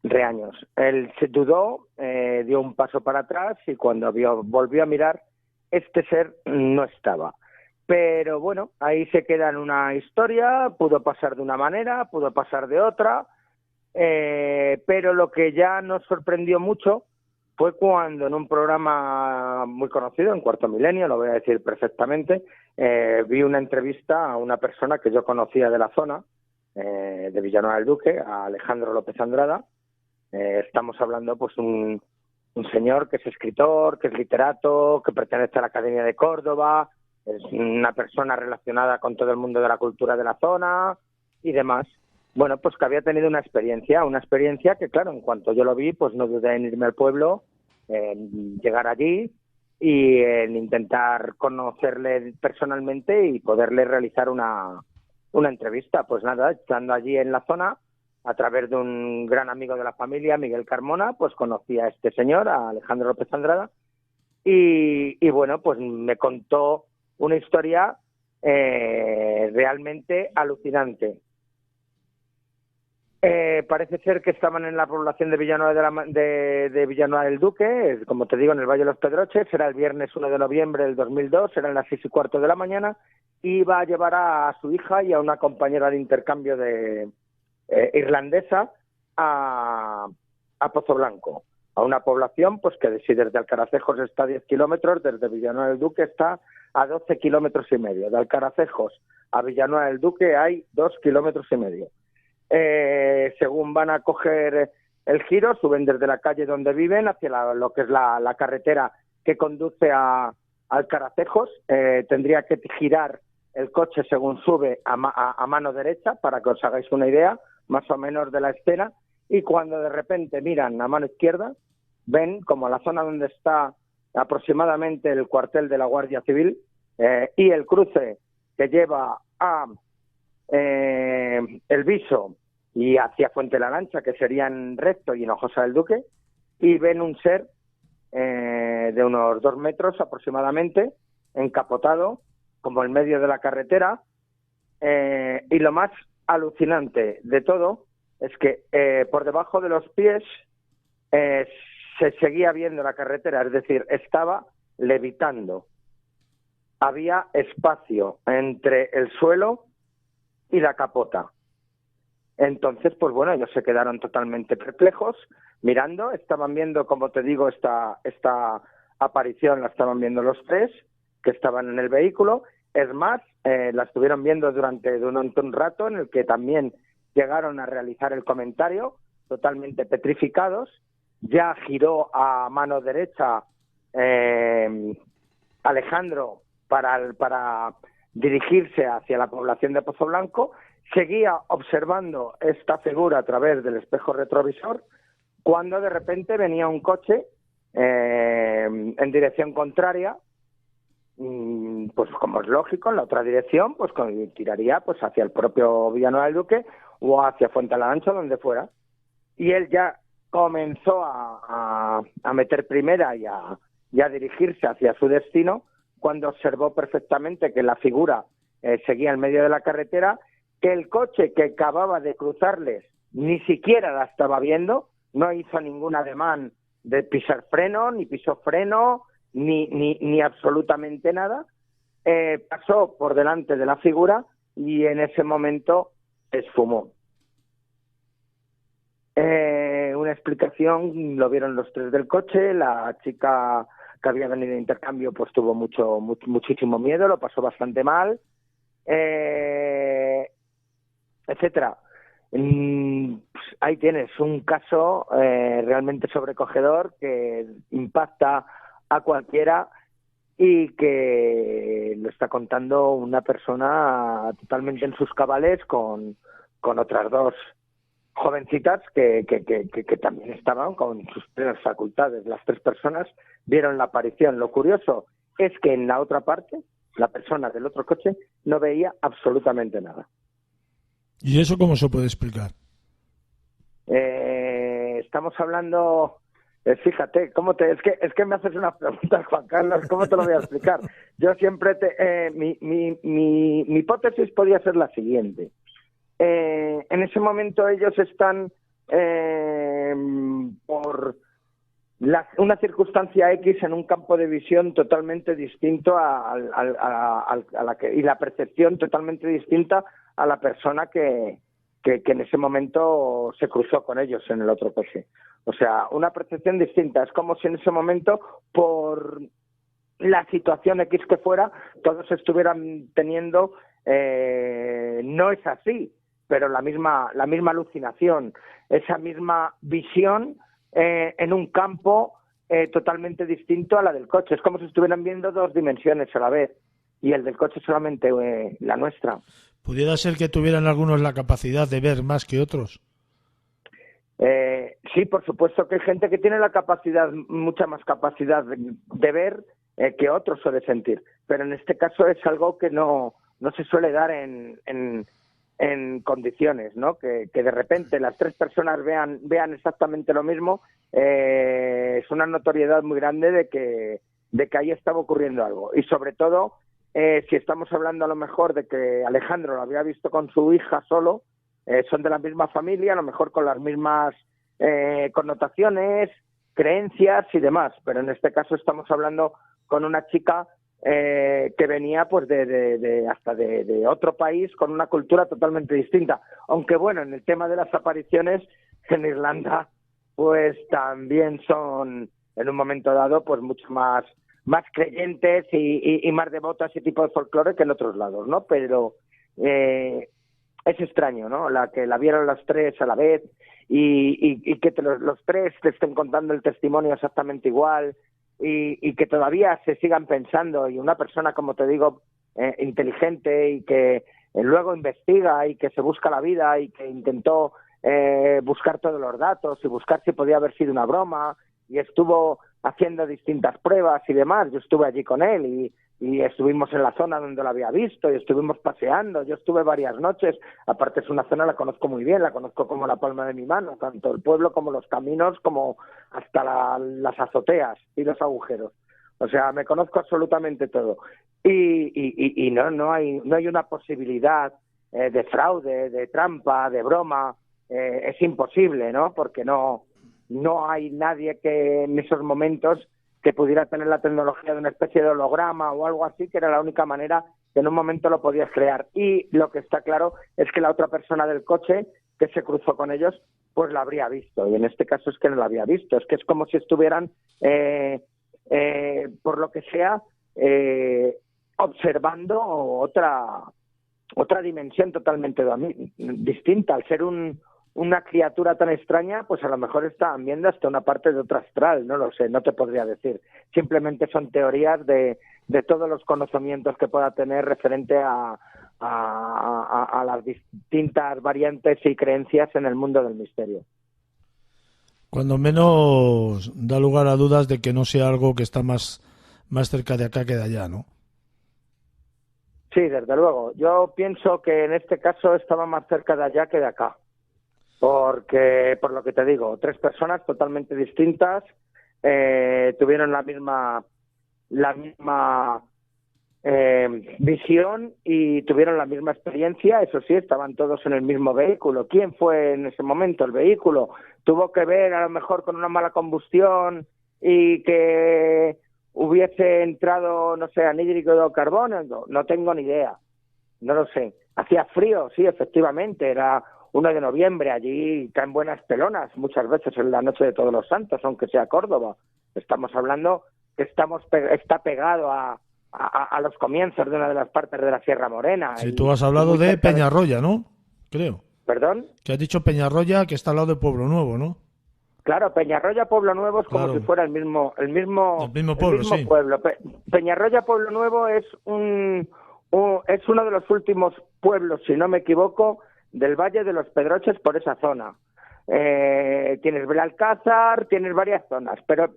reaños. Él se dudó, dio un paso para atrás y cuando volvió a mirar, este ser no estaba. Pero bueno, ahí se queda en una historia, pudo pasar de una manera, pudo pasar de otra, pero lo que ya nos sorprendió mucho fue cuando en un programa muy conocido, en Cuarto Milenio, lo voy a decir perfectamente, vi una entrevista a una persona que yo conocía de la zona, de Villanueva del Duque, a Alejandro López Andrada. Estamos hablando pues un señor que es escritor, que es literato, que pertenece a la Academia de Córdoba, es una persona relacionada con todo el mundo de la cultura de la zona y demás. Bueno, pues que había tenido una experiencia que, claro, en cuanto yo lo vi, pues no dudé en irme al pueblo, en llegar allí y en intentar conocerle personalmente y poderle realizar una entrevista. Pues nada, estando allí en la zona, a través de un gran amigo de la familia, Miguel Carmona, pues conocí a este señor, a Alejandro López Andrada, y bueno, pues me contó una historia realmente alucinante. Parece ser que estaban en la población de Villanueva de Villanueva del Duque, como te digo, en el Valle de los Pedroches. Era el viernes 1 de noviembre del 2002, eran las 6:15 de la mañana, y iba a llevar a su hija y a una compañera de intercambio irlandesa a Pozo Blanco, a una población pues que si desde Alcaracejos está a 10 kilómetros, desde Villanueva del Duque está a 12 kilómetros y medio. De Alcaracejos a Villanueva del Duque hay 2 kilómetros y medio. Según van a coger el giro, suben desde la calle donde viven hacia lo que es la carretera que conduce a Alcaracejos, tendría que girar el coche según sube a mano derecha, para que os hagáis una idea más o menos de la escena, y cuando de repente miran a mano izquierda, ven como la zona donde está aproximadamente el cuartel de la Guardia Civil y el cruce que lleva a El Viso y hacia Fuente la Lancha, que serían Recto y Hinojosa del Duque, y ven un ser de unos 2 metros aproximadamente, encapotado, como en medio de la carretera, y lo más alucinante de todo es que por debajo de los pies se seguía viendo la carretera, es decir, estaba levitando. Había espacio entre el suelo y la capota. Entonces, pues bueno, ellos se quedaron totalmente perplejos, mirando, estaban viendo, como te digo, esta aparición la estaban viendo los 3 que estaban en el vehículo. Es más, la estuvieron viendo durante un rato, en el que también llegaron a realizar el comentario, totalmente petrificados. Ya giró a mano derecha Alejandro para dirigirse hacia la población de Pozo Blanco, seguía observando esta figura a través del espejo retrovisor, cuando de repente venía un coche en dirección contraria, pues como es lógico, en la otra dirección, pues tiraría pues hacia el propio Villanueva del Duque o hacia Fuente la Lancha, donde fuera. Y él ya comenzó a meter primera y a dirigirse hacia su destino, cuando observó perfectamente que la figura seguía en medio de la carretera, que el coche que acababa de cruzarles ni siquiera la estaba viendo, no hizo ningún ademán de pisar freno, ni pisó freno, ni absolutamente nada. Pasó por delante de la figura y en ese momento esfumó. Una explicación, lo vieron los 3 del coche. La chica que había venido de intercambio pues tuvo muchísimo miedo, lo pasó bastante mal, etcétera. Pues ahí tienes un caso realmente sobrecogedor, que impacta a cualquiera y que lo está contando una persona totalmente en sus cabales, con otras 2 jovencitas que también estaban con sus plenas facultades. Las 3 personas vieron la aparición. Lo curioso es que en la otra parte, la persona del otro coche no veía absolutamente nada. ¿Y eso cómo se puede explicar? Estamos hablando... fíjate, es que me haces unas preguntas, Juan Carlos, ¿cómo te lo voy a explicar? Yo siempre mi hipótesis podía ser la siguiente. En ese momento ellos están por una circunstancia X en un campo de visión totalmente distinto a la que, y la percepción totalmente distinta a la persona que en ese momento se cruzó con ellos en el otro coche. O sea, una percepción distinta. Es como si en ese momento, por la situación X que fuera, todos estuvieran teniendo, no es así, pero la misma alucinación, esa misma visión en un campo totalmente distinto a la del coche. Es como si estuvieran viendo 2 dimensiones a la vez, y el del coche solamente la nuestra. ¿Pudiera ser que tuvieran algunos la capacidad de ver más que otros? Sí, por supuesto que hay gente que tiene la capacidad, mucha más capacidad de ver que otros o de sentir, pero en este caso es algo que no se suele dar en condiciones, ¿no? Que de repente las 3 personas vean exactamente lo mismo. Es una notoriedad muy grande de que ahí estaba ocurriendo algo. Y sobre todo, si estamos hablando a lo mejor de que Alejandro lo había visto con su hija solo, son de la misma familia, a lo mejor con las mismas connotaciones, creencias y demás, pero en este caso estamos hablando con una chica que venía pues de otro país, con una cultura totalmente distinta. Aunque bueno, en el tema de las apariciones en Irlanda pues también son en un momento dado pues mucho más creyentes y más devotas ese tipo de folclore que en otros lados, ¿no? Pero es extraño, ¿no? Que la vieron las 3 a la vez y que los 3 te estén contando el testimonio exactamente igual. y que todavía se sigan pensando, y una persona, como te digo, inteligente y que luego investiga y que se busca la vida y que intentó buscar todos los datos y buscar si podía haber sido una broma, y estuvo haciendo distintas pruebas y demás. Yo estuve allí con él y estuvimos en la zona donde lo había visto y estuvimos paseando. Yo estuve varias noches. Aparte, es una zona, la conozco muy bien, la conozco como la palma de mi mano, tanto el pueblo como los caminos, como hasta las azoteas y los agujeros. O sea, me conozco absolutamente todo. Y no hay una posibilidad de fraude, de trampa, de broma. Es imposible, ¿no? Porque no hay nadie que en esos momentos que pudiera tener la tecnología de una especie de holograma o algo así, que era la única manera que en un momento lo podías crear. Y lo que está claro es que la otra persona del coche que se cruzó con ellos, pues la habría visto. Y en este caso es que no la había visto. Es que es como si estuvieran, por lo que sea, observando otra dimensión totalmente distinta. Al ser una criatura tan extraña, pues a lo mejor estaban viendo hasta una parte de otro astral, no lo sé, no te podría decir. Simplemente son teorías de todos los conocimientos que pueda tener referente a las distintas variantes y creencias en el mundo del misterio. Cuando menos da lugar a dudas de que no sea algo que está más cerca de acá que de allá, ¿no? Sí, desde luego. Yo pienso que en este caso estaba más cerca de allá que de acá. Porque, por lo que te digo, 3 personas totalmente distintas tuvieron la misma visión y tuvieron la misma experiencia. Eso sí, estaban todos en el mismo vehículo. ¿Quién fue en ese momento el vehículo? ¿Tuvo que ver a lo mejor con una mala combustión y que hubiese entrado, no sé, anhídrido de carbono? No tengo ni idea, no lo sé. Hacía frío, sí, efectivamente, era 1 de noviembre, allí caen buenas pelonas muchas veces en la noche de Todos los Santos, aunque sea Córdoba. Estamos hablando que está pegado a los comienzos de una de las partes de la Sierra Morena. Sí, tú has hablado de Peñarroya, ¿no? Creo. ¿Perdón? Que has dicho Peñarroya, que está al lado de Pueblo Nuevo, ¿no? Claro, Peñarroya, Pueblo Nuevo es como Claro. si fuera el mismo pueblo, sí. pueblo. Peñarroya, Pueblo Nuevo es es uno de los últimos pueblos, si no me equivoco, del Valle de los Pedroches, por esa zona. Tienes Belalcázar, tienes varias zonas, pero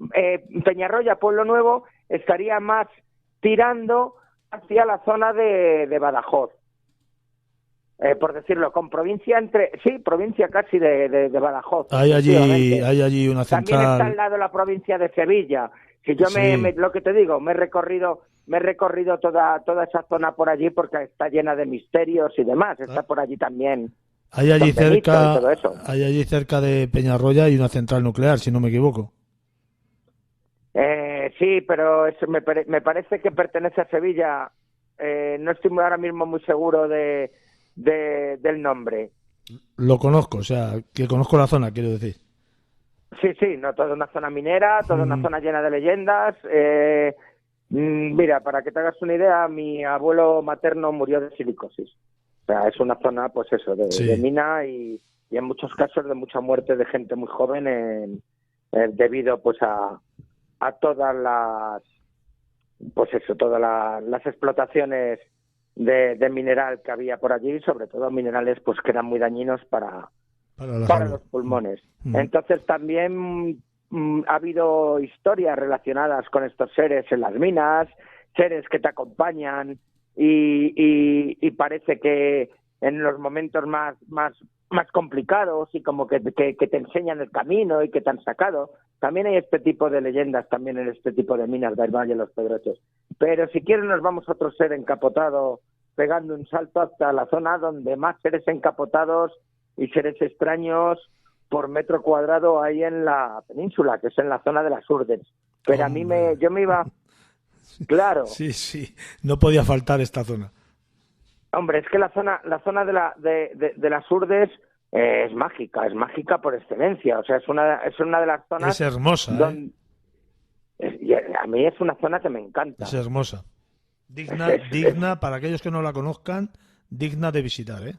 Peñarroya, Pueblo Nuevo, estaría más tirando hacia la zona de Badajoz, por decirlo, con provincia provincia casi de Badajoz. Hay allí una central. También está al lado la provincia de Sevilla. Si yo Sí. lo que te digo, me he recorrido toda esa zona por allí porque está llena de misterios y demás. Está por allí también. Hay allí Don Benito y todo eso. cerca de Peñarroya hay una central nuclear, si no me equivoco. Sí, pero me parece que pertenece a Sevilla. No estoy ahora mismo muy seguro del nombre. Lo conozco, o sea, que conozco la zona, quiero decir. Sí, no, toda una zona minera, toda una zona llena de leyendas. Mira, para que te hagas una idea, mi abuelo materno murió de silicosis. O sea, es una zona, pues eso, de mina y en muchos casos de mucha muerte de gente muy joven debido pues a todas las, pues eso, todas las explotaciones de mineral que había por allí, sobre todo minerales pues que eran muy dañinos para los pulmones. Entonces también ha habido historias relacionadas con estos seres en las minas, seres que te acompañan y parece que en los momentos más complicados y como que te enseñan el camino y que te han sacado. También hay este tipo de leyendas también en este tipo de minas del Valle de los Pedroches. Pero si quieren nos vamos a otro ser encapotado pegando un salto hasta la zona donde más seres encapotados y seres extraños por metro cuadrado hay en la península, que es en la zona de las Urdes. Pero yo me iba... Claro. Sí, no podía faltar esta zona. Hombre, es que la zona de las Urdes es mágica por excelencia. O sea, es una de las zonas... Es hermosa, A mí es una zona que me encanta. Es hermosa. Digna, para aquellos que no la conozcan, digna de visitar, ¿eh?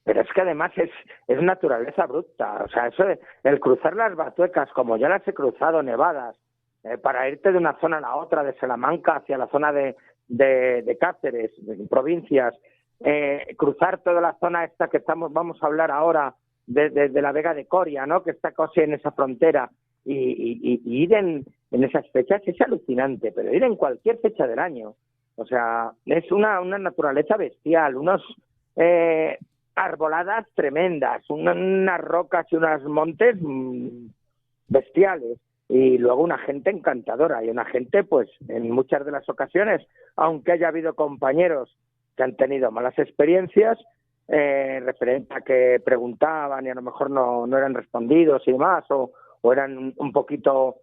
Pero es que además es naturaleza bruta. O sea, eso el cruzar las Batuecas, como ya las he cruzado, nevadas, para irte de una zona a la otra, de Salamanca hacia la zona de Cáceres, de provincias, cruzar toda la zona esta que vamos a hablar ahora de la Vega de Coria, ¿no? Que está casi en esa frontera, y ir en esas fechas es alucinante, pero ir en cualquier fecha del año, o sea, es una naturaleza bestial, unos arboladas tremendas, unas rocas y unos montes bestiales, y luego una gente encantadora, y una gente, pues, en muchas de las ocasiones, aunque haya habido compañeros que han tenido malas experiencias, referente a que preguntaban y a lo mejor no eran respondidos y demás, o eran un poquito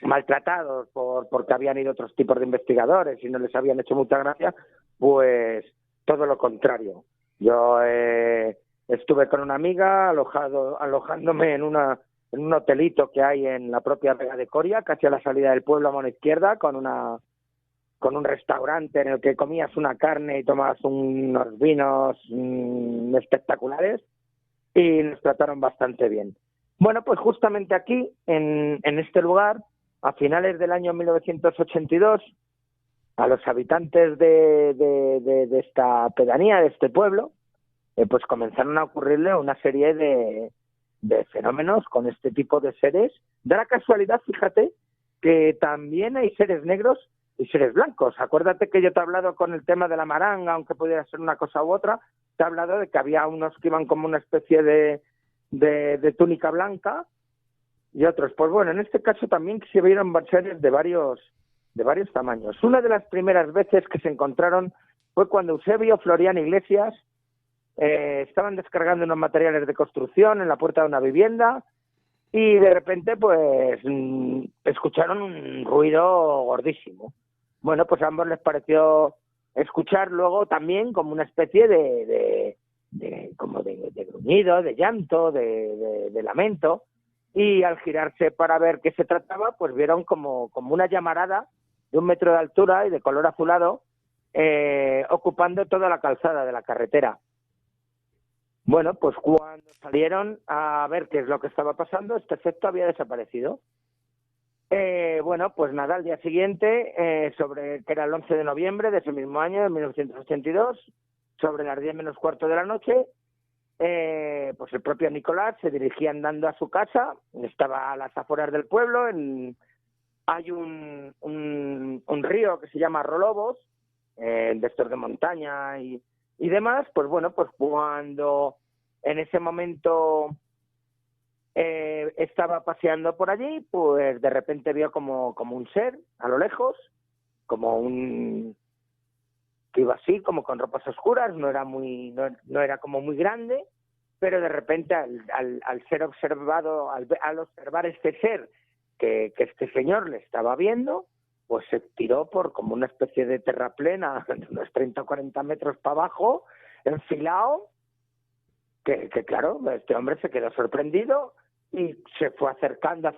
maltratados porque habían ido otros tipos de investigadores y no les habían hecho mucha gracia, pues todo lo contrario. Yo estuve con una amiga alojándome en un hotelito que hay en la propia Vega de Coria, casi a la salida del pueblo a mano izquierda, con un restaurante en el que comías una carne y tomabas unos vinos espectaculares, y nos trataron bastante bien. Bueno, pues justamente aquí, en este lugar, a finales del año 1982, a los habitantes de esta pedanía, de este pueblo, pues comenzaron a ocurrirle una serie de fenómenos con este tipo de seres. Da la casualidad, fíjate, que también hay seres negros y seres blancos. Acuérdate que yo te he hablado con el tema de la maranga, aunque pudiera ser una cosa u otra, te he hablado de que había unos que iban como una especie de túnica blanca y otros. Pues bueno, en este caso también se vieron seres de varios tamaños. Una de las primeras veces que se encontraron fue cuando Eusebio, Florian Iglesias estaban descargando unos materiales de construcción en la puerta de una vivienda, y de repente pues escucharon un ruido gordísimo. Bueno, pues a ambos les pareció escuchar luego también como una especie de gruñido, de llanto, de lamento, y al girarse para ver qué se trataba, pues vieron como una llamarada de 1 metro de altura y de color azulado, ocupando toda la calzada de la carretera. Bueno, pues cuando salieron a ver qué es lo que estaba pasando, este efecto había desaparecido. Bueno, pues nada, al día siguiente, que era el 11 de noviembre de ese mismo año, de 1982, sobre las 10 menos cuarto de la noche, pues el propio Nicolás se dirigía andando a su casa. Estaba a las afueras del pueblo, hay un río que se llama Rolobos, de estos de montaña y demás. Pues bueno, pues cuando en ese momento estaba paseando por allí, pues de repente vio como un ser a lo lejos, que iba así, como con ropas oscuras, no era como muy grande, pero de repente al ser observado, al observar este ser que este señor le estaba viendo, pues se tiró por como una especie de terraplén de unos 30 o 40 metros para abajo, enfilado, que claro, este hombre se quedó sorprendido y se fue acercando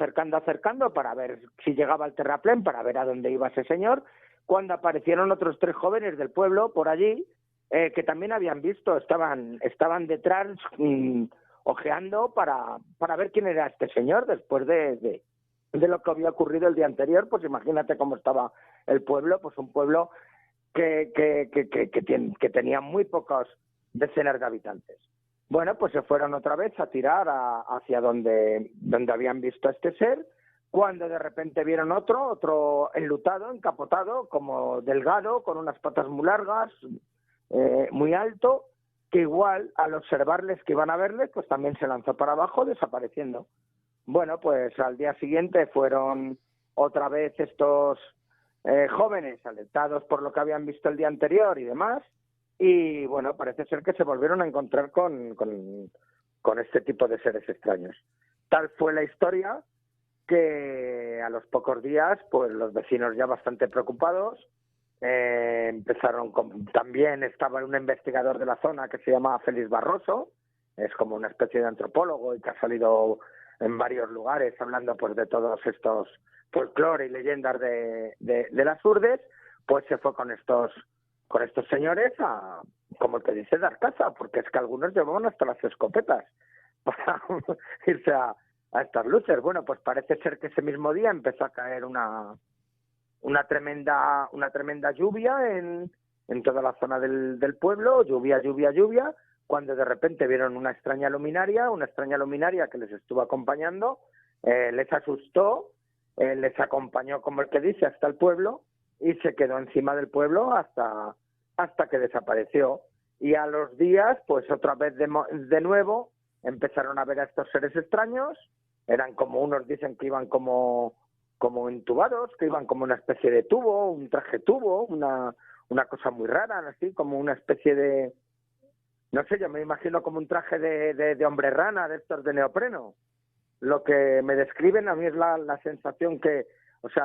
para ver si llegaba al terraplén, para ver a dónde iba ese señor, cuando aparecieron otros 3 jóvenes del pueblo por allí, que también habían visto, estaban detrás, ojeando para ver quién era este señor, después de lo que había ocurrido el día anterior. Pues imagínate cómo estaba el pueblo, pues un pueblo que tenía muy pocos decenas de habitantes. Bueno, pues se fueron otra vez a tirar hacia donde habían visto a este ser, cuando de repente vieron otro enlutado, encapotado, como delgado, con unas patas muy largas, muy alto, que igual al observarles que iban a verles, pues también se lanzó para abajo, desapareciendo. Bueno, pues al día siguiente fueron otra vez estos jóvenes alertados por lo que habían visto el día anterior y demás, y bueno, parece ser que se volvieron a encontrar con este tipo de seres extraños. Tal fue la historia que a los pocos días, pues los vecinos ya bastante preocupados, también estaba un investigador de la zona que se llama Félix Barroso, es como una especie de antropólogo y que ha salido en varios lugares hablando pues de todos estos folclore y leyendas de las Urdes. Pues se fue con estos señores a, como el que dice, dar caza, porque es que algunos llevaban hasta las escopetas para irse a a estas luces. Bueno, pues parece ser que ese mismo día empezó a caer una tremenda lluvia en toda la zona del pueblo, lluvia, cuando de repente vieron una extraña luminaria que les estuvo acompañando, les asustó, les acompañó, como el que dice, hasta el pueblo, y se quedó encima del pueblo hasta que desapareció. Y a los días, pues otra vez de nuevo, empezaron a ver a estos seres extraños. Eran como, unos dicen que iban como intubados, que iban como una especie de tubo, un traje tubo, una cosa muy rara, así como una especie de, no sé, yo me imagino como un traje de hombre rana, de estos de neopreno. Lo que me describen a mí es la sensación que, o sea,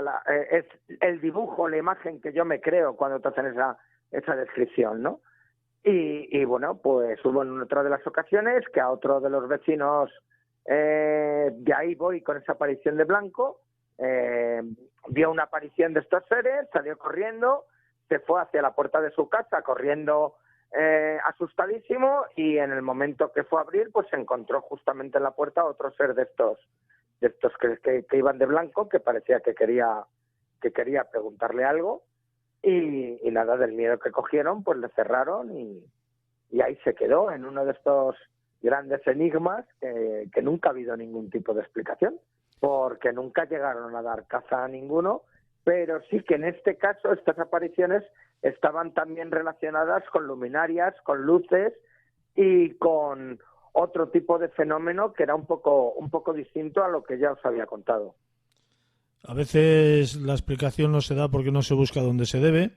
es el dibujo, la imagen que yo me creo cuando te hacen esa descripción, ¿no? Y bueno, pues hubo en otra de las ocasiones que a otro de los vecinos, de ahí voy con esa aparición de Blanco, vio una aparición de estos seres, salió corriendo, se fue hacia la puerta de su casa corriendo asustadísimo, y en el momento que fue a abrir, pues se encontró justamente en la puerta otro ser de estos que iban de blanco, que parecía que quería preguntarle algo, y nada, del miedo que cogieron, pues le cerraron y ahí se quedó en uno de estos grandes enigmas que nunca ha habido ningún tipo de explicación, porque nunca llegaron a dar caza a ninguno, pero sí que en este caso estas apariciones estaban también relacionadas con luminarias, con luces y con otro tipo de fenómeno que era un poco distinto a lo que ya os había contado. A veces la explicación no se da porque no se busca donde se debe,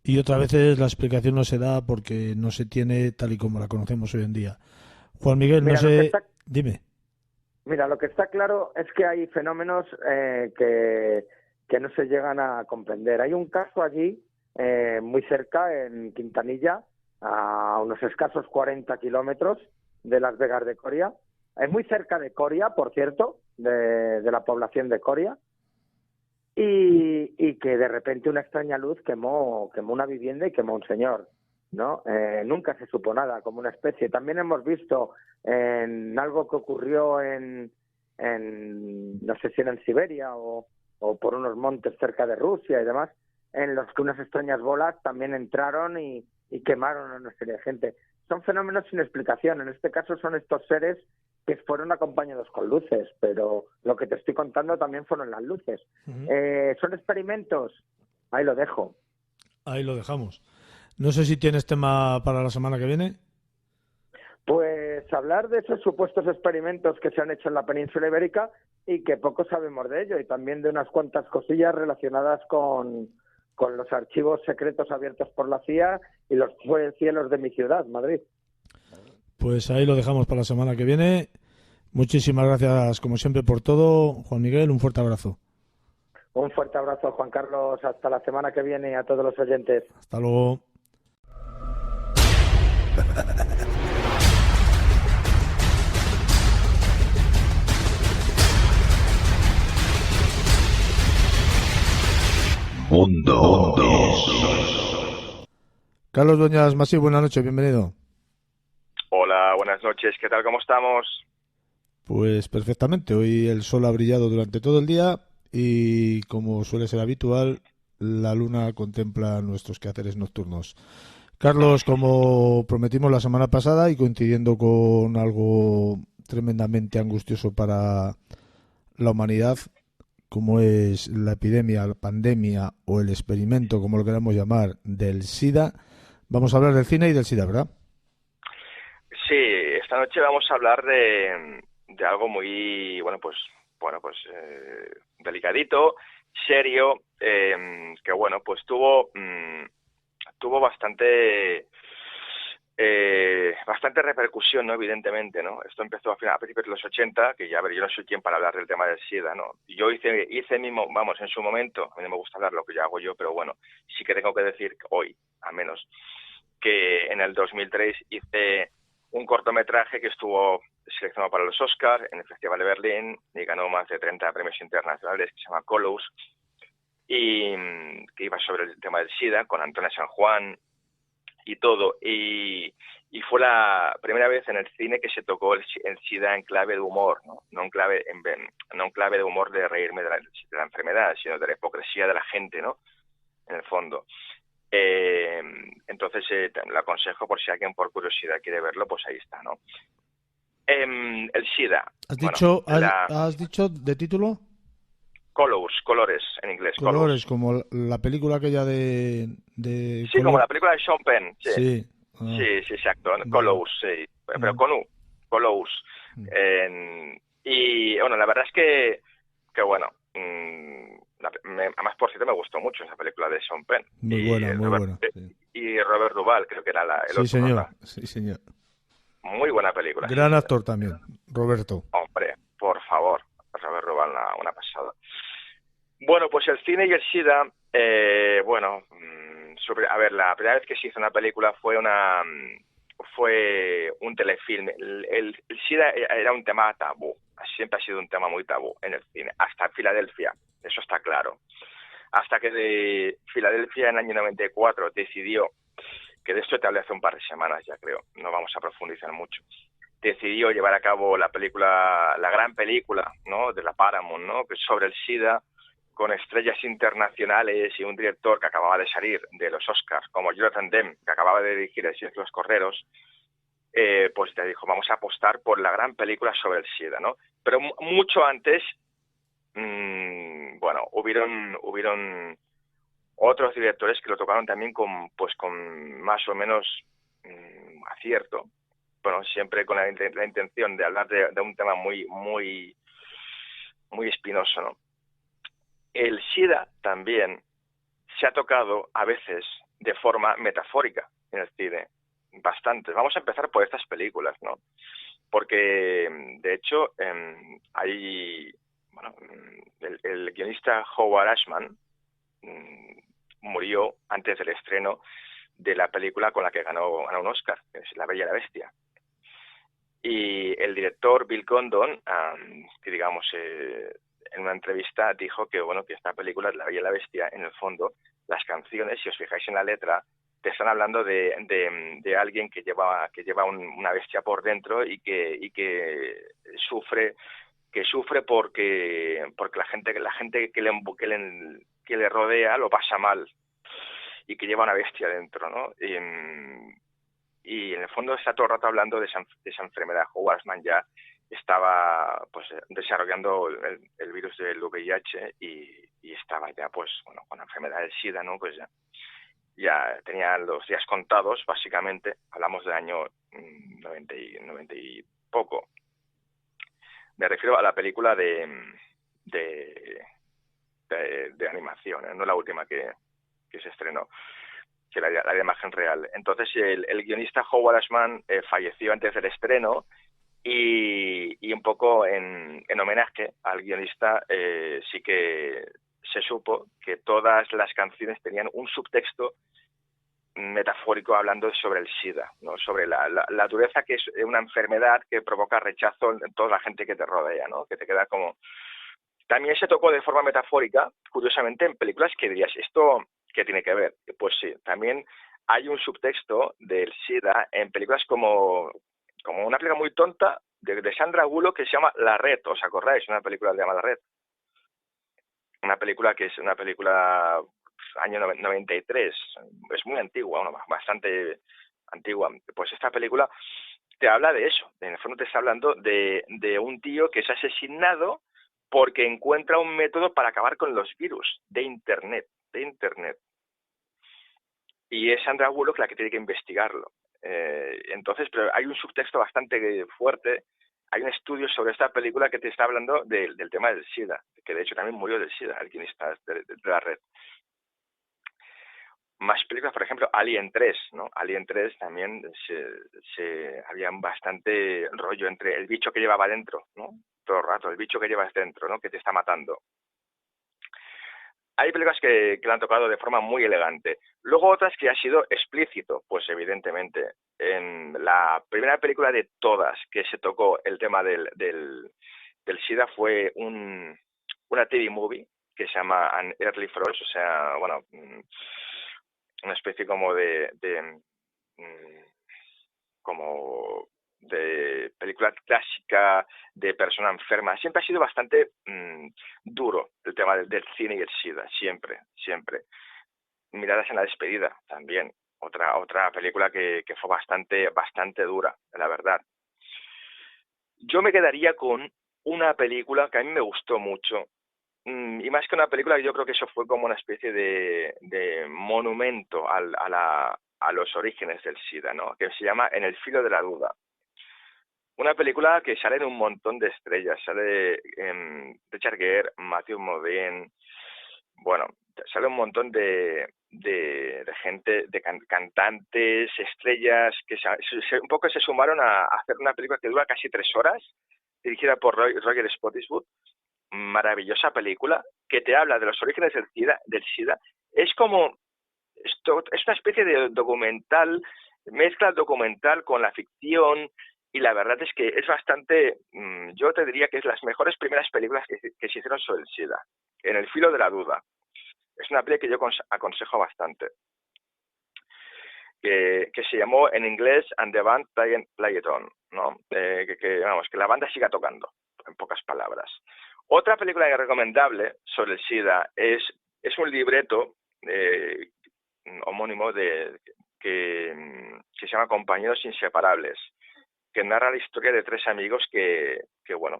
y otras veces la explicación no se da porque no se tiene tal y como la conocemos hoy en día. Juan Miguel, Mira, no sé... Dime. Mira, lo que está claro es que hay fenómenos que no se llegan a comprender. Hay un caso allí, muy cerca, en Quintanilla, a unos escasos 40 kilómetros de Las Vegas de Coria. Es muy cerca de Coria, por cierto, de la población de Coria, y que de repente una extraña luz quemó una vivienda y quemó un señor, ¿no? Nunca se supo nada, como una especie. También hemos visto en algo que ocurrió en no sé si era en Siberia o por unos montes cerca de Rusia y demás, en los que unas extrañas bolas también entraron y quemaron a una serie de gente. Son fenómenos sin explicación. En este caso son estos seres que fueron acompañados con luces, pero lo que te estoy contando también fueron las luces. ¿Son experimentos? Ahí lo dejo. Ahí lo dejamos. No sé si tienes tema para la semana que viene. Pues hablar de esos supuestos experimentos que se han hecho en la península ibérica y que poco sabemos de ello, y también de unas cuantas cosillas relacionadas con los archivos secretos abiertos por la CIA y los cielos de mi ciudad, Madrid. Pues ahí lo dejamos para la semana que viene. Muchísimas gracias, como siempre, por todo. Juan Miguel, un fuerte abrazo. Un fuerte abrazo, Juan Carlos. Hasta la semana que viene, a todos los oyentes. Hasta luego. Mundo. Carlos Doñas Masí, buenas noches, bienvenido. Hola, buenas noches, ¿qué tal? ¿Cómo estamos? Pues perfectamente, hoy el sol ha brillado durante todo el día y, como suele ser habitual, la luna contempla nuestros quehaceres nocturnos. Carlos, como prometimos la semana pasada y coincidiendo con algo tremendamente angustioso para la humanidad, como es la epidemia, la pandemia o el experimento, como lo queramos llamar, del SIDA, vamos a hablar del cine y del SIDA, ¿verdad? Sí, esta noche vamos a hablar de algo muy, delicadito, serio, que bueno, pues tuvo bastante repercusión, ¿no? Evidentemente, ¿no? Esto empezó a principios de los 80, que ya, a ver, yo no soy quien para hablar del tema del SIDA, ¿no? Yo hice mismo, vamos, en su momento, a mí no me gusta hablar lo que yo hago yo, pero bueno, sí que tengo que decir hoy, al menos, que en el 2003 hice un cortometraje que estuvo seleccionado para los Oscars en el Festival de Berlín y ganó más de 30 premios internacionales, que se llama Colors, y que iba sobre el tema del SIDA, con Antonia San Juan y todo. Y Y fue la primera vez en el cine que se tocó el SIDA en clave de humor, no en clave de humor de reírme de la enfermedad, sino de la hipocresía de la gente, ¿no? En el fondo. Entonces lo aconsejo por si alguien por curiosidad quiere verlo, pues ahí está, ¿no? El SIDA. ¿Has dicho de título? Colores en inglés. Colores, como la película aquella de sí, como la película de Sean Penn. Sí, Ah. sí, exacto. Colors, sí. Pero con U. Colors. Y bueno, la verdad es que bueno, además por cierto me gustó mucho esa película de Sean Penn. Muy buena. Sí. Y Robert Duvall, creo que era el otro. Sí, señor. Muy buena película. Gran actor también, Roberto. Hombre, por favor, Robert Duvall, una pasada. Bueno, pues el cine y el SIDA, a ver, la primera vez que se hizo una película fue un telefilm. El SIDA era un tema tabú, siempre ha sido un tema muy tabú en el cine, hasta Filadelfia, eso está claro. Hasta que de Filadelfia en el año 94 decidió, que de esto te hablé hace un par de semanas ya creo, no vamos a profundizar mucho, decidió llevar a cabo la gran película, ¿no?, de la Paramount, ¿no?, que es sobre el SIDA, con estrellas internacionales y un director que acababa de salir de los Oscars, como Jonathan Demme, que acababa de dirigir El Silencio de los Corderos, pues te dijo, vamos a apostar por la gran película sobre el SIDA, ¿no? Pero mucho antes, hubieron otros directores que lo tocaron también con más o menos acierto. Bueno, siempre con la intención de hablar de un tema muy, muy, muy espinoso, ¿no? El SIDA también se ha tocado a veces de forma metafórica en el cine, bastante. Vamos a empezar por estas películas, ¿no? Porque, de hecho, el guionista Howard Ashman murió antes del estreno de la película con la que ganó un Oscar, que es La Bella y la Bestia. Y el director Bill Condon, que digamos... en una entrevista dijo que esta película, La Bella y la Bestia, en el fondo, las canciones, si os fijáis en la letra, te están hablando de alguien que lleva una bestia por dentro y que sufre porque la gente que le rodea lo pasa mal y que lleva una bestia dentro, ¿no? Y en el fondo está todo el rato hablando de esa enfermedad. Howard Ashman ya estaba pues desarrollando el virus del VIH y estaba ya con la enfermedad del SIDA, ¿no? Pues ya tenía los días contados, básicamente. Hablamos del año 90 y poco. Me refiero a la película de animación, no la última que se estrenó, que la de imagen real. Entonces el guionista Howard Ashman falleció antes del estreno y un poco en homenaje al guionista sí que se supo que todas las canciones tenían un subtexto metafórico hablando sobre el SIDA, ¿no? Sobre la dureza que es una enfermedad que provoca rechazo en toda la gente que te rodea, ¿no? Que te queda como... También se tocó de forma metafórica, curiosamente, en películas que dirías, ¿esto qué tiene que ver? Pues sí, también hay un subtexto del SIDA en películas como una película muy tonta de Sandra Bullock que se llama La Red, ¿os acordáis? Una película que se llama La Red. Una película que es una película año 93, es muy antigua, bastante antigua. Pues esta película te habla de eso, en el fondo te está hablando de un tío que es asesinado porque encuentra un método para acabar con los virus de Internet. Y es Sandra Bullock la que tiene que investigarlo. Entonces, pero hay un subtexto bastante fuerte, hay un estudio sobre esta película que te está hablando del tema del SIDA, que de hecho también murió del SIDA, el guionista de La Red. Más películas, por ejemplo, Alien 3, ¿no? Alien 3 también había bastante rollo entre el bicho que llevaba dentro, ¿no? Todo el rato, el bicho que llevas dentro, ¿no? Que te está matando. Hay películas que lo han tocado de forma muy elegante. Luego otras que ha sido explícito, pues evidentemente. En la primera película de todas que se tocó el tema del SIDA fue una TV movie que se llama An Early Frost, o sea, una especie como como de película clásica de persona enferma. Siempre ha sido bastante duro el tema del cine y el SIDA, siempre. Miradas en la despedida, también. Otra película que fue bastante dura, la verdad. Yo me quedaría con una película que a mí me gustó mucho, y más que una película, yo creo que eso fue como una especie de monumento a los orígenes del SIDA, ¿no? Que se llama En el filo de la duda. Una película que sale de un montón de estrellas, sale Richard Gere, Matthew Modine, bueno, sale un montón de gente, de cantantes, estrellas, que un poco se sumaron a hacer una película que dura casi 3 horas, dirigida por Roger Spottiswoode. Maravillosa película que te habla de los orígenes del SIDA. Es como, es una especie de documental, mezcla el documental con la ficción, y la verdad es que es bastante, yo te diría que es las mejores primeras películas que se hicieron sobre el SIDA. En el filo de la duda. Es una película que yo aconsejo bastante. Que se llamó en inglés And the Band Play It On, ¿no? Que la banda siga tocando, en pocas palabras. Otra película recomendable sobre el SIDA es un libreto homónimo que se llama Compañeros Inseparables, que narra la historia de 3 amigos que pues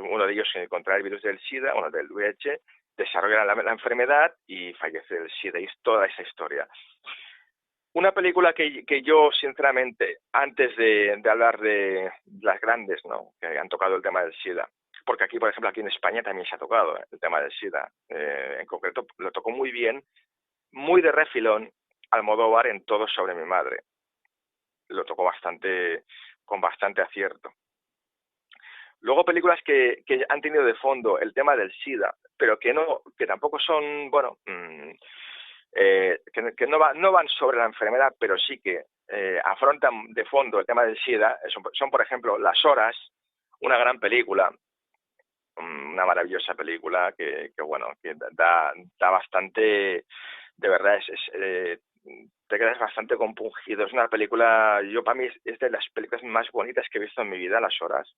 uno de ellos contrae el virus del SIDA, uno del VIH, desarrolla la enfermedad y fallece del SIDA, y es toda esa historia. Una película que yo, sinceramente, antes de hablar de las grandes, ¿no?, que han tocado el tema del SIDA, porque aquí, por ejemplo, aquí en España también se ha tocado el tema del SIDA, en concreto lo tocó muy bien, muy de refilón, Almodóvar en Todo sobre mi madre. Lo tocó con bastante acierto. Luego películas que han tenido de fondo el tema del SIDA, pero que tampoco son, que no van sobre la enfermedad, pero sí que afrontan de fondo el tema del SIDA, son por ejemplo Las Horas, una gran película, una maravillosa película que da bastante, de verdad, te quedas bastante compungido. Es una película, para mí es de las películas más bonitas que he visto en mi vida, Las Horas,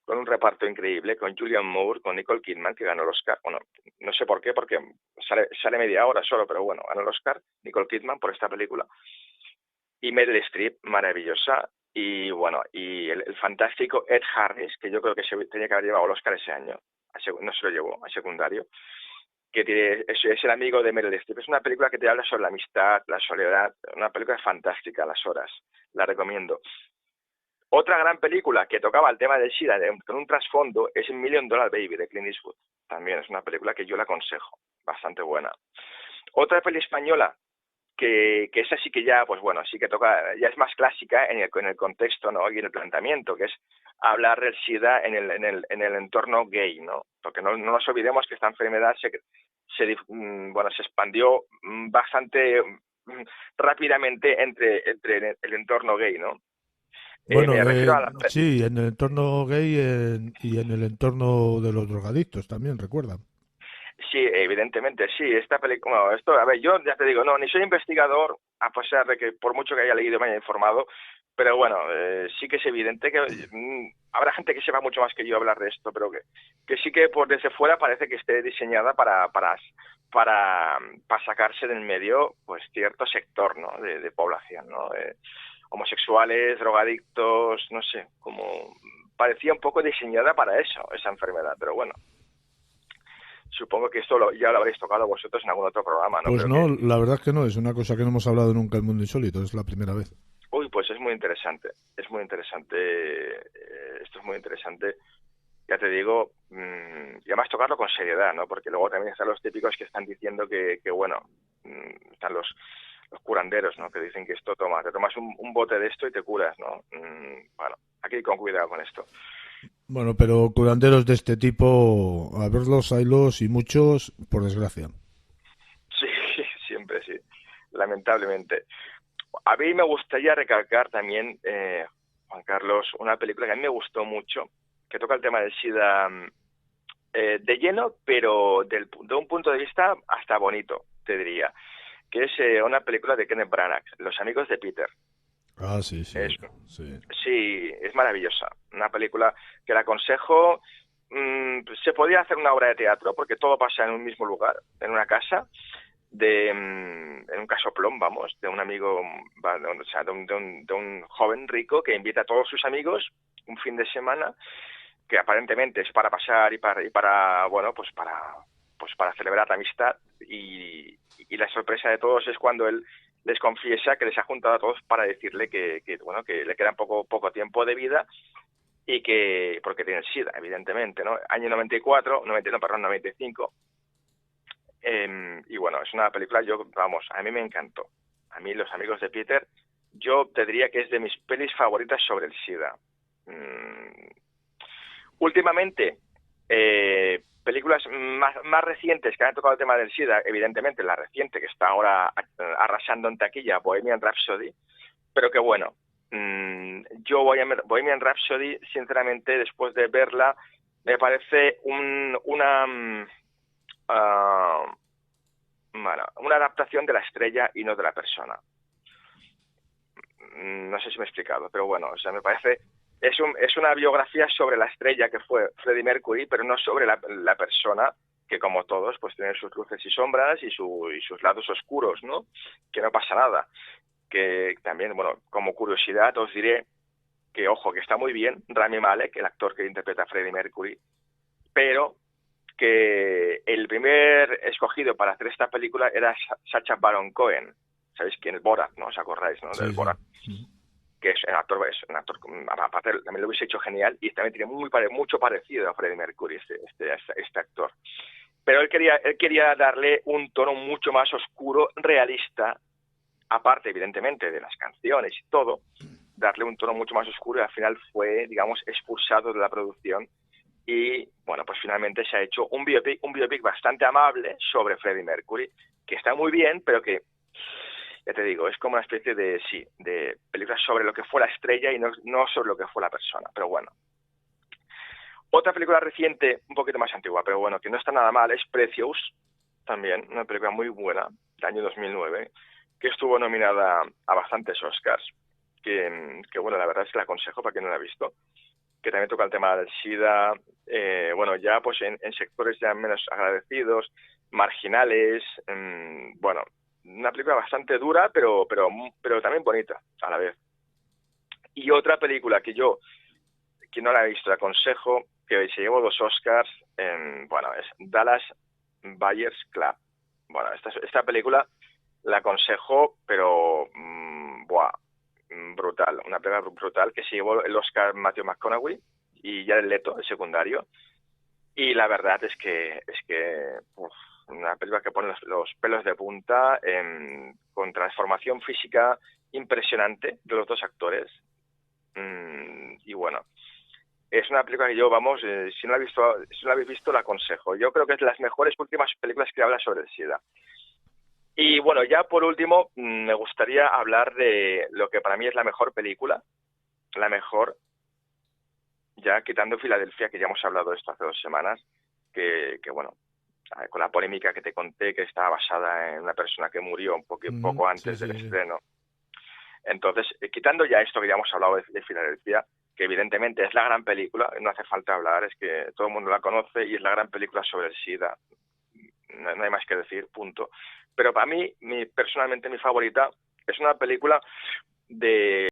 con un reparto increíble, con Julianne Moore, con Nicole Kidman, que ganó el Oscar. Bueno, no sé por qué, porque sale media hora solo, pero bueno, ganó el Oscar Nicole Kidman por esta película. Y Meryl Streep, maravillosa. Y bueno, y el fantástico Ed Harris, que yo creo que tenía que haber llevado el Oscar ese año, no se lo llevó, a secundario, que es el amigo de Meryl Streep. Es una película que te habla sobre la amistad, la soledad, una película fantástica, Las Horas, la recomiendo. Otra gran película que tocaba el tema del SIDA con un trasfondo es $1 Million Baby de Clint Eastwood. También es una película que yo la aconsejo, bastante buena. Otra peli española que esa sí que ya, sí que toca, ya es más clásica en el contexto, ¿no?, y en el planteamiento, que es hablar del SIDA en el entorno gay, ¿no? Porque no nos olvidemos que esta enfermedad se expandió bastante rápidamente entre el entorno gay, ¿no? Sí, en el entorno gay y en el entorno de los drogadictos también, recuerda. Sí, evidentemente, sí. Esta película, a ver, yo ya te digo, ni soy investigador, a pesar de que por mucho que haya leído me haya informado, pero bueno, sí que es evidente que habrá gente que sepa mucho más que yo hablar de esto, pero que sí que por desde fuera parece que esté diseñada para sacarse del medio, pues, cierto sector, ¿no?, de población, ¿no? Homosexuales, drogadictos, no sé, como parecía un poco diseñada para eso, esa enfermedad, pero bueno. Supongo que esto ya lo habréis tocado vosotros en algún otro programa, ¿no? Pues no, la verdad es que no, es una cosa que no hemos hablado nunca en Mundo Insólito, es la primera vez. Uy, pues es muy interesante, esto es muy interesante, ya te digo, y además tocarlo con seriedad, ¿no? Porque luego también están los típicos que están diciendo que están los curanderos, ¿no?, que dicen que te tomas un bote de esto y te curas, ¿no? Bueno, aquí con cuidado con esto. Bueno, pero curanderos de este tipo, a verlos, haylos y muchos, por desgracia. Sí, siempre sí, lamentablemente. A mí me gustaría recalcar también, Juan Carlos, una película que a mí me gustó mucho, que toca el tema del SIDA de lleno, pero de un punto de vista hasta bonito, te diría, que es una película de Kenneth Branagh, Los amigos de Peter. Ah, sí, sí. Es, Sí. sí, es maravillosa. Una película que la aconsejo. Se podía hacer una obra de teatro porque todo pasa en un mismo lugar, en una casa, en un casoplón, vamos, de un amigo, o sea, de un joven rico que invita a todos sus amigos un fin de semana, que aparentemente es para pasar y para bueno, pues para celebrar la amistad, y la sorpresa de todos es cuando él les confiesa que les ha juntado a todos para decirle bueno, que le queda poco tiempo de vida, y que, porque tiene SIDA, evidentemente, ¿no? Año 95. Y bueno, es una película, a mí me encantó. A mí Los amigos de Peter, yo te diría que es de mis pelis favoritas sobre el SIDA. Últimamente, películas más recientes que han tocado el tema del SIDA, evidentemente la reciente que está ahora arrasando en taquilla, Bohemian Rhapsody, pero que bueno, yo Bohemian Rhapsody, sinceramente, después de verla, me parece una adaptación de la estrella y no de la persona. No sé si me he explicado, pero bueno, o sea, me parece es una biografía sobre la estrella que fue Freddie Mercury, pero no sobre la persona, que como todos pues tiene sus luces y sombras y sus lados oscuros, ¿no? Que no pasa nada. Que también, bueno, como curiosidad os diré que, ojo, que está muy bien Rami Malek, el actor que interpreta a Freddie Mercury, pero que el primer escogido para hacer esta película era Sacha Baron Cohen. ¿Sabéis quién es? Borat, ¿no? ¿Os acordáis, no? Sí, Del Borat. sí. Que es un actor, aparte también lo hubiese hecho genial, y también tiene mucho parecido a Freddie Mercury, este actor. Pero él quería darle un tono mucho más oscuro, realista, aparte evidentemente de las canciones y todo, darle un tono mucho más oscuro, y al final fue, digamos, expulsado de la producción. Y bueno, pues finalmente se ha hecho un biopic bastante amable sobre Freddie Mercury, que está muy bien, pero que, ya te digo, es como una especie de película sobre lo que fue la estrella y no sobre lo que fue la persona. Pero bueno. Otra película reciente, un poquito más antigua, pero bueno, que no está nada mal, es Precious, también, una película muy buena, del año 2009, que estuvo nominada a bastantes Oscars, que bueno, la verdad es que la aconsejo para quien no la ha visto, que también toca el tema del SIDA, bueno, ya pues en sectores ya menos agradecidos, marginales, bueno, una película bastante dura, pero también bonita a la vez. Y otra película que yo, quien no la ha visto, la aconsejo, que se llevó 2 Oscars, bueno, es Dallas Buyers Club. Bueno, esta película la aconsejo, pero brutal, una película brutal, que se llevó el Oscar Matthew McConaughey y Jared Leto, el secundario, y la verdad es que una película que pone los pelos de punta, con transformación física impresionante de los dos actores, y bueno, es una película que yo, si no la habéis visto, la aconsejo. Yo creo que es de las mejores últimas películas que habla sobre el SIDA. Y bueno, ya por último, me gustaría hablar de lo que para mí es la mejor película, la mejor, ya quitando Filadelfia, que ya hemos hablado de esto hace 2 semanas, que bueno, con la polémica que te conté, que estaba basada en una persona que murió un poco antes del estreno. Entonces, quitando ya esto que ya hemos hablado de Filadelfia, que evidentemente es la gran película, no hace falta hablar, es que todo el mundo la conoce y es la gran película sobre el SIDA. No hay más que decir, punto. Pero para mí, personalmente, mi favorita es una película de